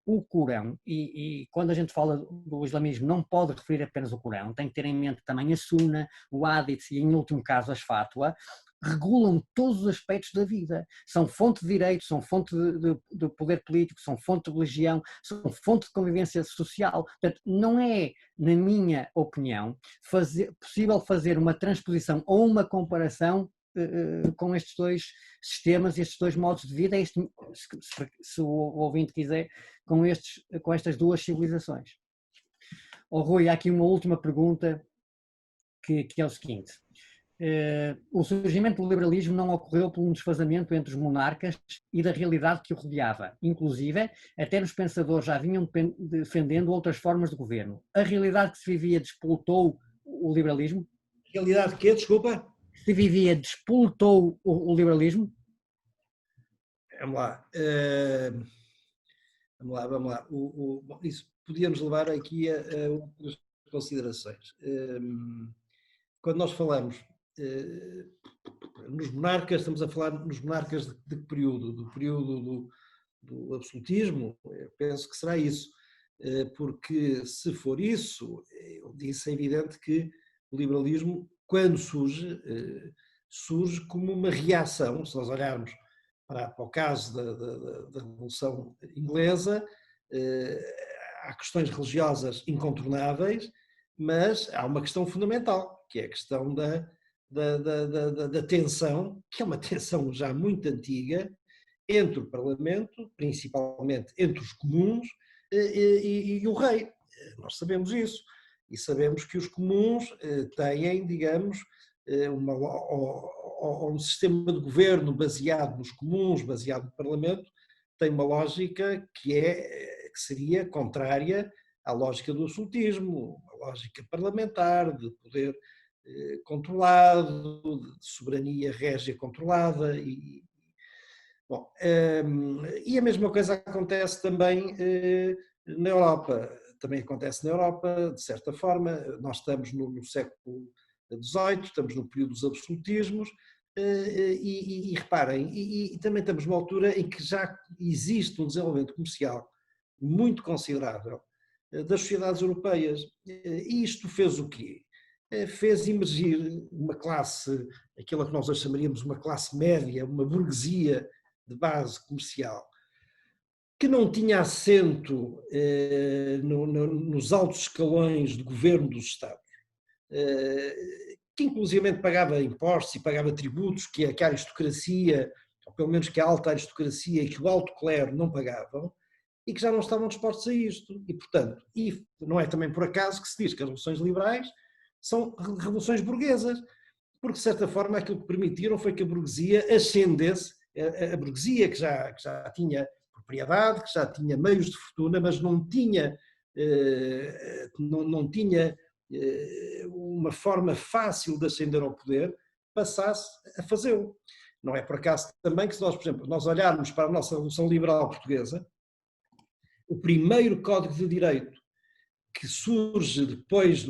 O Corão, e quando a gente fala do islamismo, não pode referir apenas o Corão, tem que ter em mente também a Sunna, o Hadith e, em último caso, as Fatwa, regulam todos os aspectos da vida. São fonte de direito, são fonte de poder político, são fonte de religião, são fonte de convivência social. Portanto, não é, na minha opinião, possível fazer uma transposição ou uma comparação com estes 2 sistemas, estes 2 modos de vida, se o ouvinte quiser, com estas 2 civilizações. Rui, há aqui uma última pergunta que é o seguinte: o surgimento do liberalismo não ocorreu por um desfazamento entre os monarcas e da realidade que o rodeava. Inclusive, até os pensadores já vinham defendendo outras formas de governo. A realidade que se vivia despoltou o liberalismo? Realidade que, desculpa? Se vivia despoltou o liberalismo? Vamos lá. Vamos lá. Isso podia nos levar aqui a outras considerações. Quando nós falamos nos monarcas, estamos a falar nos monarcas de que período? Do período do absolutismo? Eu penso que será isso, porque se for isso, eu disse, é evidente que o liberalismo, quando surge, surge como uma reação, se nós olharmos para o caso da Revolução Inglesa, há questões religiosas incontornáveis, mas há uma questão fundamental, que é a questão da tensão, que é uma tensão já muito antiga, entre o Parlamento, principalmente entre os comuns, e o rei. Nós sabemos isso. E sabemos que os comuns têm, digamos, um sistema de governo baseado nos comuns, baseado no Parlamento, tem uma lógica que seria contrária à lógica do absolutismo, uma lógica parlamentar, de poder controlado, de soberania régia controlada. Bom, e a mesma coisa acontece também na Europa. Também acontece na Europa, de certa forma. Nós estamos no século XVIII, estamos no período dos absolutismos, e reparem, e também estamos numa altura em que já existe um desenvolvimento comercial muito considerável das sociedades europeias. E isto fez o quê? Fez emergir uma classe, aquilo que nós hoje chamaríamos uma classe média, uma burguesia de base comercial, que não tinha assento nos altos escalões de governo dos Estados, que inclusivamente pagava impostos e pagava tributos que a aristocracia, ou pelo menos que a alta aristocracia e que o alto clero não pagavam, e que já não estavam dispostos a isto. E, portanto, e não é também por acaso que se diz que as revoluções liberais são revoluções burguesas, porque de certa forma aquilo que permitiram foi que a burguesia ascendesse, a burguesia que já tinha propriedade, que já tinha meios de fortuna, mas não tinha uma forma fácil de ascender ao poder, passasse a fazê-lo. Não é por acaso também que, se nós, por exemplo, nós olharmos para a nossa Revolução Liberal Portuguesa, o primeiro Código de Direito que surge depois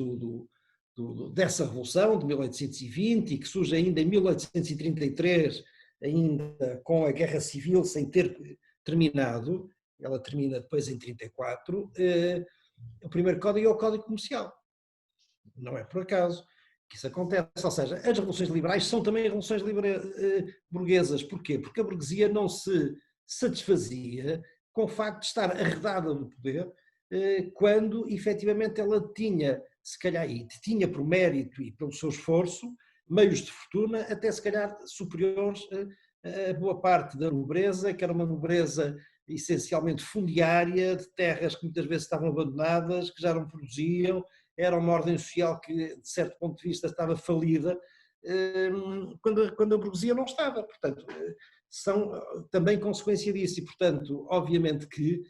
dessa Revolução de 1820 e que surge ainda em 1833, ainda com a Guerra Civil sem ter terminado, ela termina depois em 34, o primeiro código é o Código Comercial. Não é por acaso que isso acontece. Ou seja, as revoluções liberais são também revoluções burguesas. Porquê? Porque a burguesia não se satisfazia com o facto de estar arredada do poder quando efetivamente ela tinha, se calhar, e tinha por mérito e pelo seu esforço, meios de fortuna até se calhar superiores a boa parte da nobreza, que era uma nobreza essencialmente fundiária, de terras que muitas vezes estavam abandonadas, que já não produziam, era uma ordem social que, de certo ponto de vista, estava falida, quando a burguesia não estava. Portanto, são também consequência disso e, portanto, obviamente que,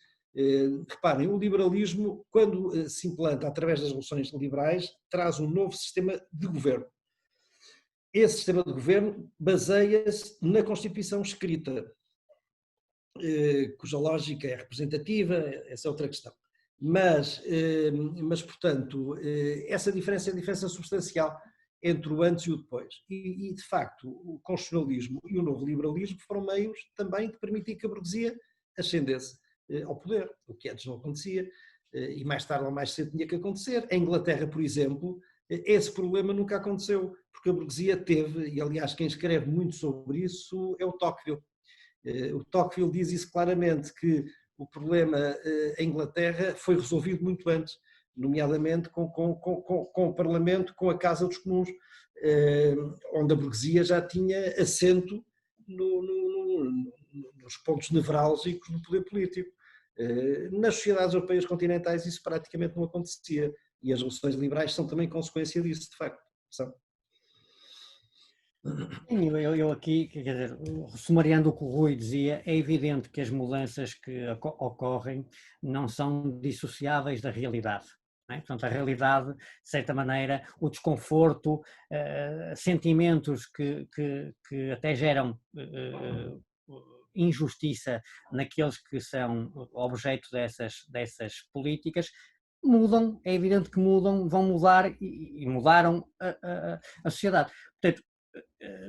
reparem, o liberalismo, quando se implanta através das revoluções liberais, traz um novo sistema de governo. Esse sistema de governo baseia-se na Constituição escrita, cuja lógica é representativa, essa é outra questão. Mas portanto, essa diferença é a diferença substancial entre o antes e o depois. E, de facto, o constitucionalismo e o novo liberalismo foram meios também de permitir que a burguesia ascendesse ao poder, o que antes não acontecia, e mais tarde ou mais cedo tinha que acontecer. Em Inglaterra, por exemplo, esse problema nunca aconteceu, porque a burguesia teve, e aliás quem escreve muito sobre isso é o Tocqueville. O Tocqueville diz isso claramente, que o problema em Inglaterra foi resolvido muito antes, nomeadamente com o Parlamento, com a Casa dos Comuns, onde a burguesia já tinha assento nos pontos nevrálgicos do poder político. Nas sociedades europeias continentais isso praticamente não acontecia, e as revoluções liberais são também consequência disso, de facto. São. Eu aqui, quer dizer, sumariando o que o Rui dizia, é evidente que as mudanças que ocorrem não são dissociáveis da realidade. Não é? Portanto, a realidade, de certa maneira, o desconforto, sentimentos que até geram injustiça naqueles que são objeto dessas políticas, mudam, é evidente que mudam, vão mudar e mudaram a sociedade. Portanto,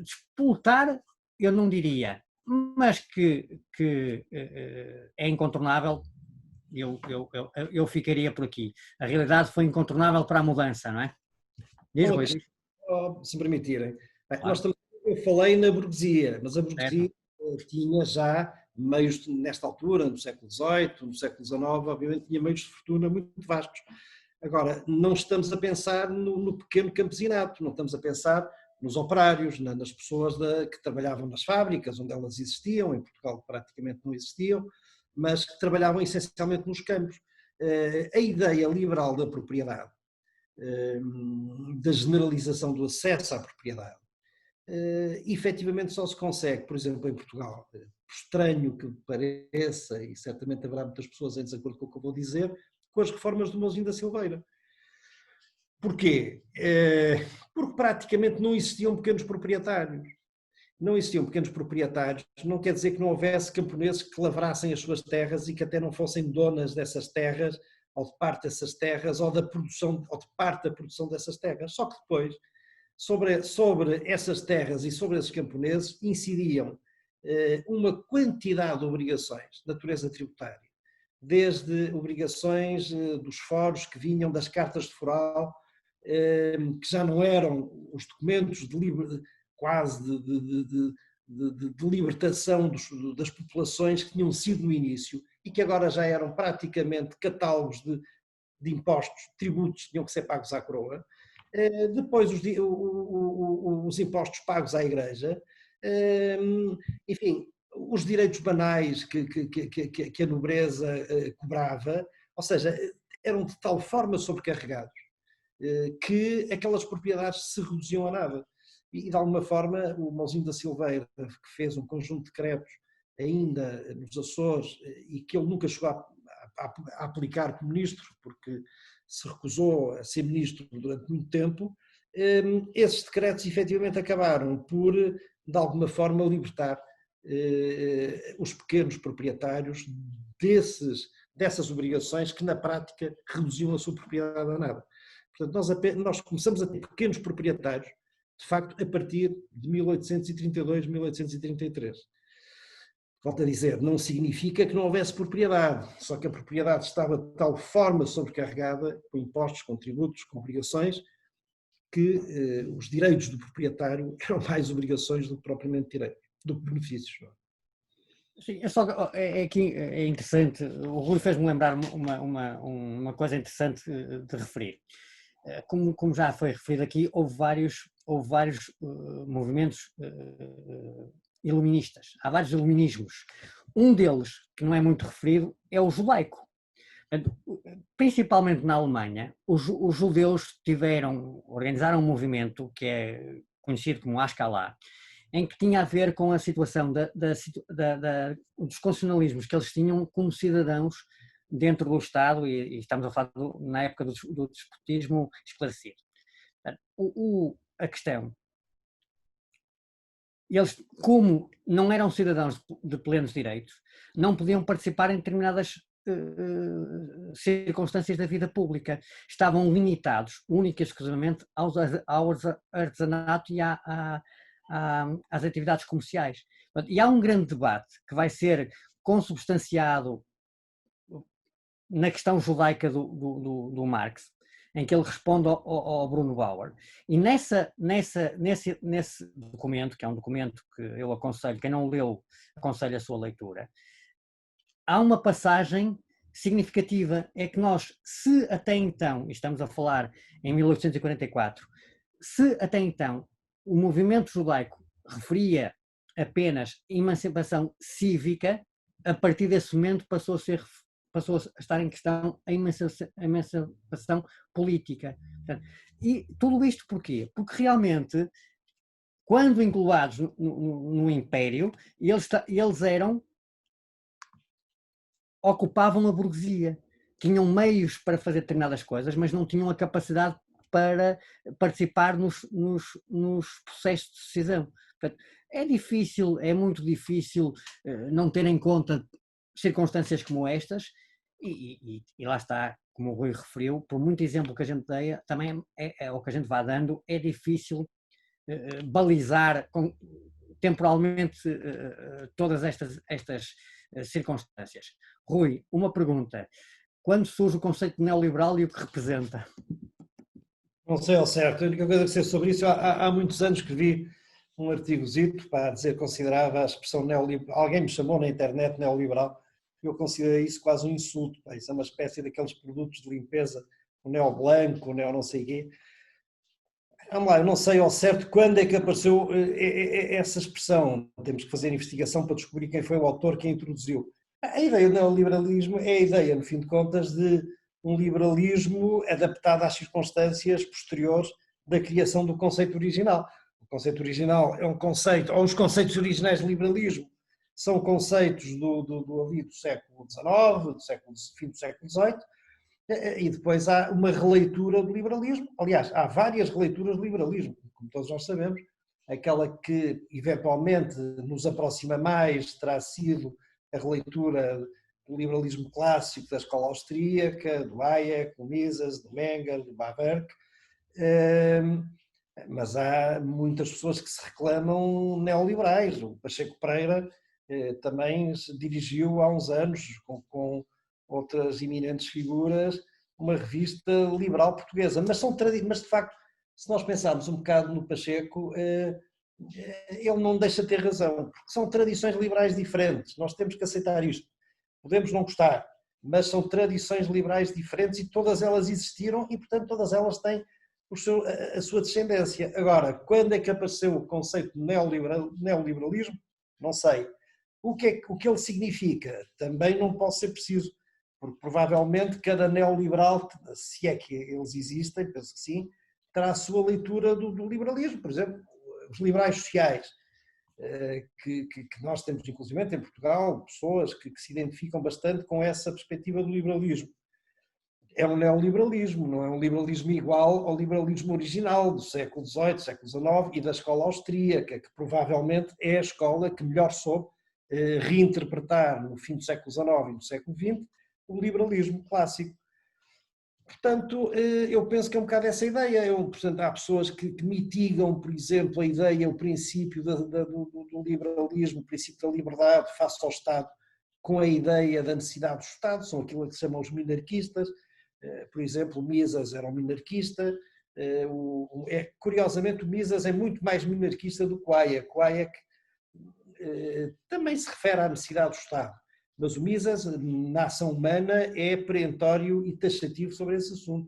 disputar, eu não diria, mas que é incontornável, eu ficaria por aqui. A realidade foi incontornável para a mudança, não é? Diz, Rui. Se me permitirem. Claro. Eu falei na burguesia, mas a Certo. burguesia tinha já meios, nesta altura, no século XVIII, no século XIX, obviamente tinha meios de fortuna muito vastos. Agora, não estamos a pensar no pequeno campesinato, não estamos a pensar nos operários, nas pessoas que trabalhavam nas fábricas, onde elas existiam, em Portugal praticamente não existiam, mas que trabalhavam essencialmente nos campos. A ideia liberal da propriedade, da generalização do acesso à propriedade, efetivamente só se consegue, por exemplo, em Portugal, por estranho que pareça, e certamente haverá muitas pessoas em desacordo com o que eu vou dizer, com as reformas do Mouzinho da Silveira. Porquê? Porque praticamente não existiam pequenos proprietários. Não existiam pequenos proprietários, não quer dizer que não houvesse camponeses que lavrassem as suas terras e que até não fossem donas dessas terras, ou de parte dessas terras, ou da produção, ou de parte da produção dessas terras. Só que depois, sobre essas terras e sobre esses camponeses, incidiam uma quantidade de obrigações de natureza tributária, desde obrigações dos foros que vinham das cartas de foral, que já não eram os documentos quase de libertação das populações que tinham sido no início e que agora já eram praticamente catálogos de impostos, tributos que tinham que ser pagos à coroa. Depois os impostos pagos à Igreja, enfim, os direitos banais que a nobreza cobrava, ou seja, eram de tal forma sobrecarregados que aquelas propriedades se reduziam a nada. E de alguma forma o Mouzinho da Silveira, que fez um conjunto de decretos ainda nos Açores e que ele nunca chegou a aplicar como ministro, porque se recusou a ser ministro durante muito tempo, esses decretos efetivamente acabaram por, de alguma forma, libertar os pequenos proprietários dessas obrigações que na prática reduziam a sua propriedade a nada. Portanto, nós começamos a ter pequenos proprietários, de facto, a partir de 1832, 1833. Volto a dizer, não significa que não houvesse propriedade, só que a propriedade estava de tal forma sobrecarregada com impostos, com tributos, com obrigações, que os direitos do proprietário eram mais obrigações do que propriamente direitos, do que benefícios. Sim, aqui é interessante, o Rui fez-me lembrar uma coisa interessante de referir. Como já foi referido aqui, houve vários movimentos iluministas, há vários iluminismos. Um deles, que não é muito referido, é o judaico. Principalmente na Alemanha, os judeus organizaram um movimento que é conhecido como Haskalah, em que tinha a ver com a situação dos constitucionalismos que eles tinham como cidadãos dentro do Estado, e estamos a falar na época do despotismo esclarecido. A questão, eles, como não eram cidadãos de plenos direitos, não podiam participar em determinadas circunstâncias da vida pública, estavam limitados única e exclusivamente ao artesanato e às atividades comerciais. E há um grande debate que vai ser consubstanciado na questão judaica do Marx, em que ele responde ao Bruno Bauer. E nesse documento, que é um documento que eu aconselho, quem não leu, aconselho a sua leitura, há uma passagem significativa, é que nós, se até então, e estamos a falar em 1844, se até então o movimento judaico referia apenas emancipação cívica, a partir desse momento passou a estar em questão a emancipação política. E tudo isto porquê? Porque realmente, quando englobados no Império, eles ocupavam a burguesia, tinham meios para fazer determinadas coisas, mas não tinham a capacidade para participar nos processos de decisão. Portanto, é difícil, é muito difícil não ter em conta circunstâncias como estas e lá está, como o Rui referiu, por muito exemplo que a gente dê, também é o que a gente vai dando, é difícil balizar temporalmente todas estas circunstâncias. Rui, uma pergunta. Quando surge o conceito de neoliberal e o que representa? Não sei ao certo, a única coisa que sei sobre isso, há muitos anos escrevi um artigozito para dizer que considerava a expressão neoliberal, alguém me chamou na internet neoliberal, e eu considerei isso quase um insulto, isso é uma espécie daqueles produtos de limpeza, o neo branco, o neo não sei quê. Vamos lá, eu não sei ao certo quando é que apareceu essa expressão, temos que fazer investigação para descobrir quem foi o autor que a introduziu. A ideia do neoliberalismo é a ideia, no fim de contas, de um liberalismo adaptado às circunstâncias posteriores da criação do conceito original. O conceito original é um conceito, ou os conceitos originais de liberalismo, são conceitos do século XIX, fim do século XVIII, e depois há uma releitura do liberalismo. Aliás, há várias releituras do liberalismo, como todos nós sabemos. Aquela que eventualmente nos aproxima mais terá sido a releitura do liberalismo clássico da escola austríaca, do Hayek, do Mises, do Mengel, do Bawerk. Mas há muitas pessoas que se reclamam neoliberais. O Pacheco Pereira também se dirigiu há uns anos com outras eminentes figuras, uma revista liberal portuguesa. Mas de facto, se nós pensarmos um bocado no Pacheco, ele não deixa de ter razão, porque são tradições liberais diferentes, nós temos que aceitar isto. Podemos não gostar, mas são tradições liberais diferentes e todas elas existiram e, portanto, todas elas têm a sua descendência. Agora, quando é que apareceu o conceito de neoliberalismo? Não sei. O que ele significa? Também não posso ser preciso, porque provavelmente cada neoliberal, se é que eles existem, penso que sim, terá a sua leitura do liberalismo. Por exemplo, os liberais sociais, que nós temos inclusive em Portugal, pessoas que se identificam bastante com essa perspectiva do liberalismo. É um neoliberalismo, não é um liberalismo igual ao liberalismo original do século XVIII, século XIX e da escola austríaca, que provavelmente é a escola que melhor soube reinterpretar no fim do século XIX e no século XX o liberalismo clássico. Portanto, eu penso que é um bocado essa ideia. Portanto, há pessoas que mitigam, por exemplo, a ideia, o princípio do liberalismo, o princípio da liberdade face ao Estado, com a ideia da necessidade do Estado, são aquilo que se chamam os minarquistas. Por exemplo, o Mises era um minarquista. Curiosamente, o Mises é muito mais minarquista do que o Hayek. O Hayek também se refere à necessidade do Estado. Mas o Mises, na ação humana, é perentório e taxativo sobre esse assunto.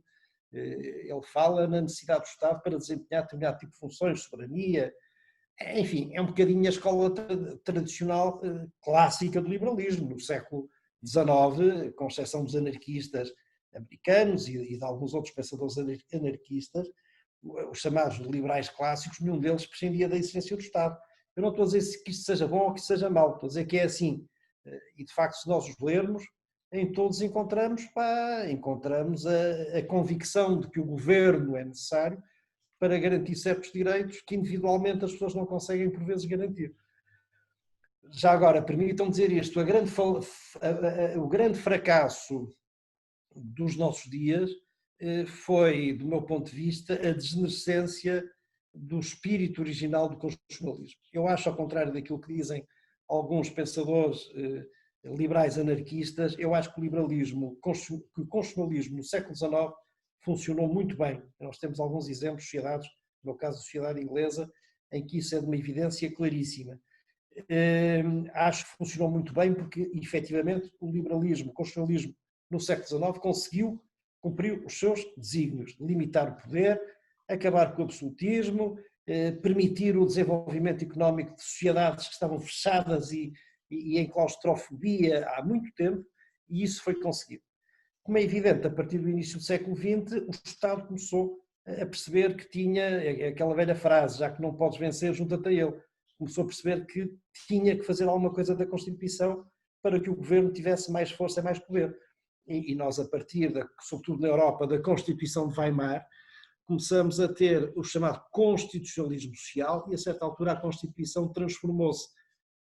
Ele fala na necessidade do Estado para desempenhar determinado tipo de funções, soberania. Enfim, é um bocadinho a escola tradicional clássica do liberalismo, no século XIX, com exceção dos anarquistas americanos e de alguns outros pensadores anarquistas, os chamados liberais clássicos, nenhum deles prescindia da existência do Estado. Eu não estou a dizer que isto seja bom ou que isto seja mau, estou a dizer que é assim. E de facto, se nós os lermos, em todos encontramos a convicção de que o governo é necessário para garantir certos direitos que individualmente as pessoas não conseguem por vezes garantir. Já agora, permitam-me dizer isto, o grande fracasso dos nossos dias foi, do meu ponto de vista, a degenerescência do espírito original do constitucionalismo. Eu acho, ao contrário daquilo que dizem alguns pensadores liberais anarquistas, eu acho que o liberalismo, que o constitucionalismo no século XIX funcionou muito bem. Nós temos alguns exemplos de sociedades, no caso da sociedade inglesa, em que isso é de uma evidência claríssima. Acho que funcionou muito bem porque, efetivamente, o liberalismo, o constitucionalismo no século XIX conseguiu cumprir os seus desígnios, limitar o poder, acabar com o absolutismo, permitir o desenvolvimento económico de sociedades que estavam fechadas e em claustrofobia há muito tempo, e isso foi conseguido. Como é evidente, a partir do início do século XX, o Estado começou a perceber que tinha aquela velha frase, já que não podes vencer, junta-te a ele. Começou a perceber que tinha que fazer alguma coisa da Constituição para que o governo tivesse mais força e mais poder. E nós, a partir, sobretudo na Europa, da Constituição de Weimar, começamos a ter o chamado constitucionalismo social e a certa altura a Constituição transformou-se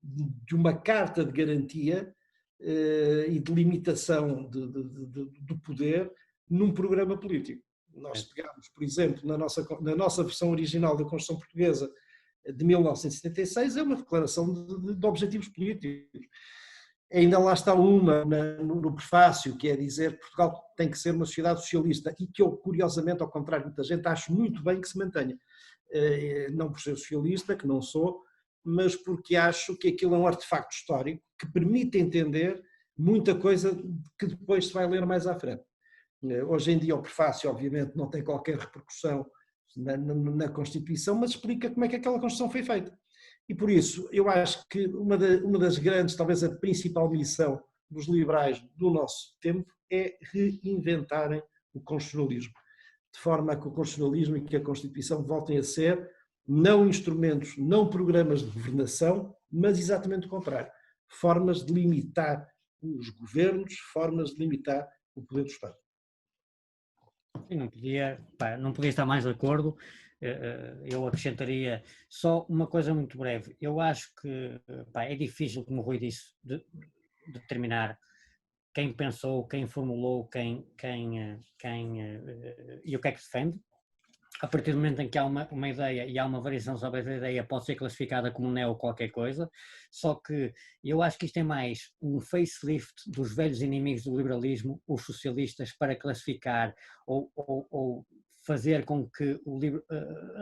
de uma carta de garantia e de limitação do poder num programa político. Nós pegamos, por exemplo, na nossa versão original da Constituição Portuguesa de 1976, é uma declaração de objetivos políticos. Ainda lá está uma no prefácio, que é dizer que Portugal tem que ser uma sociedade socialista e que eu, curiosamente, ao contrário de muita gente, acho muito bem que se mantenha. Não por ser socialista, que não sou, mas porque acho que aquilo é um artefacto histórico que permite entender muita coisa que depois se vai ler mais à frente. Hoje em dia o prefácio, obviamente, não tem qualquer repercussão na Constituição, mas explica como é que aquela Constituição foi feita. E por isso, eu acho que uma das grandes, talvez a principal missão dos liberais do nosso tempo é reinventarem o constitucionalismo, de forma a que o constitucionalismo e que a Constituição voltem a ser não instrumentos, não programas de governação, mas exatamente o contrário, formas de limitar os governos, formas de limitar o poder do Estado. Não podia estar mais de acordo. Eu acrescentaria só uma coisa muito breve. Eu acho que é difícil, como o Rui disse, de determinar quem pensou, quem formulou, quem e o que é que defende. A partir do momento em que há uma ideia e há uma variação sobre essa ideia, pode ser classificada como neo qualquer coisa, só que eu acho que isto é mais um facelift dos velhos inimigos do liberalismo, os socialistas, para classificar ou fazer com que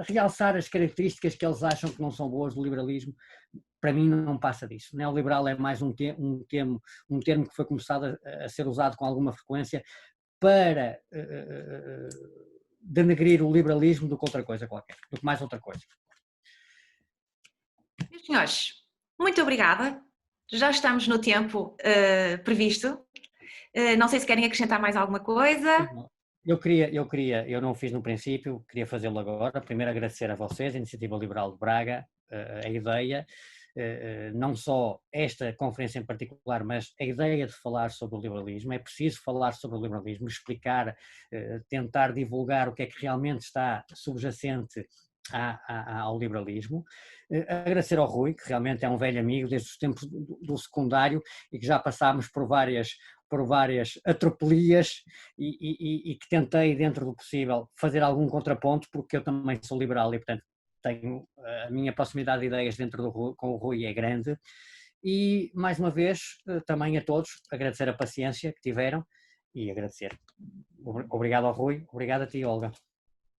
realçar as características que eles acham que não são boas do liberalismo. Para mim não passa disso. Neoliberal é mais um termo que foi começado a ser usado com alguma frequência para denegrir o liberalismo do que outra coisa qualquer, do que mais outra coisa. Meus senhores, muito obrigada. Já estamos no tempo previsto. Não sei se querem acrescentar mais alguma coisa. Eu não o fiz no princípio, queria fazê-lo agora. Primeiro agradecer a vocês, a Iniciativa Liberal de Braga, a ideia, não só esta conferência em particular, mas a ideia de falar sobre o liberalismo. É preciso falar sobre o liberalismo, explicar, tentar divulgar o que é que realmente está subjacente ao liberalismo. Agradecer ao Rui, que realmente é um velho amigo desde os tempos do secundário e que já passámos por várias atropelias e que tentei, dentro do possível, fazer algum contraponto, porque eu também sou liberal e, portanto, tenho a minha proximidade de ideias com o Rui é grande. E, mais uma vez, também a todos, agradecer a paciência que tiveram e agradecer. Obrigado ao Rui, obrigado a ti, Olga.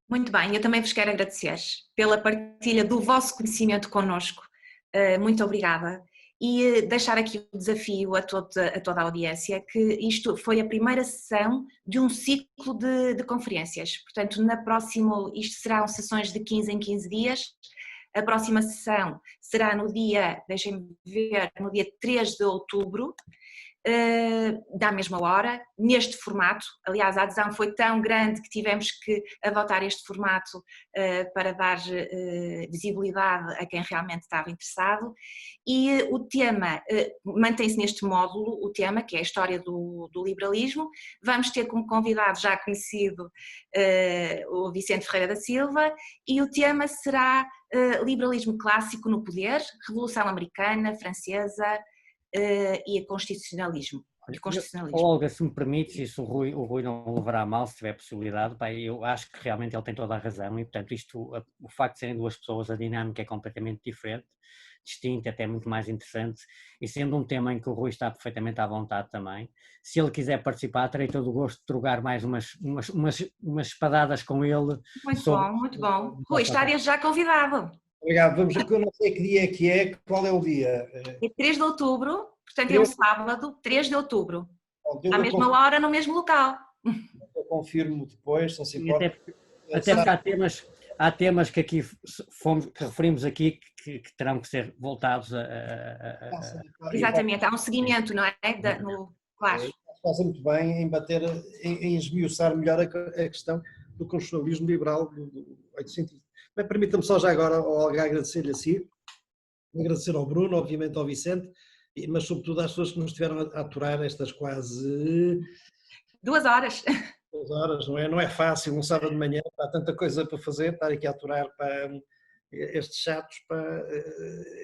Muito bem, eu também vos quero agradecer pela partilha do vosso conhecimento connosco. Muito obrigada. E deixar aqui o desafio a toda a audiência, que isto foi a primeira sessão de um ciclo de conferências. Portanto, isto serão sessões de 15 em 15 dias. A próxima sessão será no dia 3 de outubro, da mesma hora, neste formato. Aliás, a adesão foi tão grande que tivemos que adotar este formato para dar visibilidade a quem realmente estava interessado. E o tema mantém-se neste módulo, o tema que é a história do liberalismo. Vamos ter como convidado já conhecido o Vicente Ferreira da Silva, e o tema será liberalismo clássico no poder, Revolução Americana, Francesa e constitucionalismo. Olga, se me permites, isso o Rui não levará a mal se tiver possibilidade, eu acho que realmente ele tem toda a razão e, portanto, o facto de serem duas pessoas, a dinâmica é completamente diferente, distinta, até muito mais interessante, e sendo um tema em que o Rui está perfeitamente à vontade também, se ele quiser participar, terei todo o gosto de trocar mais umas espadadas com ele. Muito bom. Rui, está desde já convidado. Obrigado, vamos ver, eu não sei que dia é que é, qual é o dia? É 3 de outubro, portanto é um sábado, 3 de outubro, à mesma hora, no mesmo local. Eu confirmo depois, não se importa. Até porque há temas que aqui que referimos aqui que terão que ser voltados Exatamente, há um seguimento, não é? Claro. Faz muito bem em esmiuçar melhor a questão do constitucionalismo liberal do 800. Bem, permita-me só já agora, Olga, agradecer-lhe a si, agradecer ao Bruno, obviamente ao Vicente, mas sobretudo às pessoas que nos estiveram a aturar estas quase 2 horas. 2 horas, não é fácil, um sábado de manhã, há tanta coisa para fazer, estar aqui a aturar para estes chatos,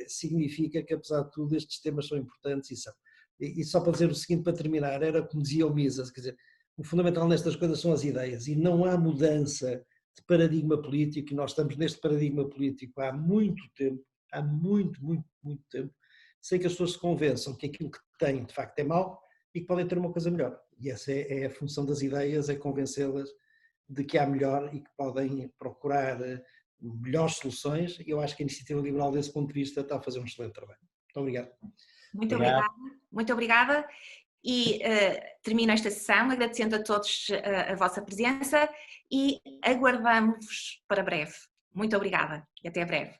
significa que, apesar de tudo, estes temas são importantes e são. E só para dizer o seguinte, para terminar, era como dizia o Mises, quer dizer, o fundamental nestas coisas são as ideias, e não há mudança de paradigma político, e nós estamos neste paradigma político há muito tempo, há muito, muito, muito tempo, sem que as pessoas se convençam que aquilo que têm, de facto, é mau, e que podem ter uma coisa melhor. E essa é a função das ideias, é convencê-las de que há melhor e que podem procurar melhores soluções. E eu acho que a Iniciativa Liberal, desse ponto de vista, está a fazer um excelente trabalho. Muito obrigado. Muito Obrigado. obrigada. Muito obrigada. E termino esta sessão agradecendo a todos a vossa presença e aguardamos-vos para breve. Muito obrigada e até breve.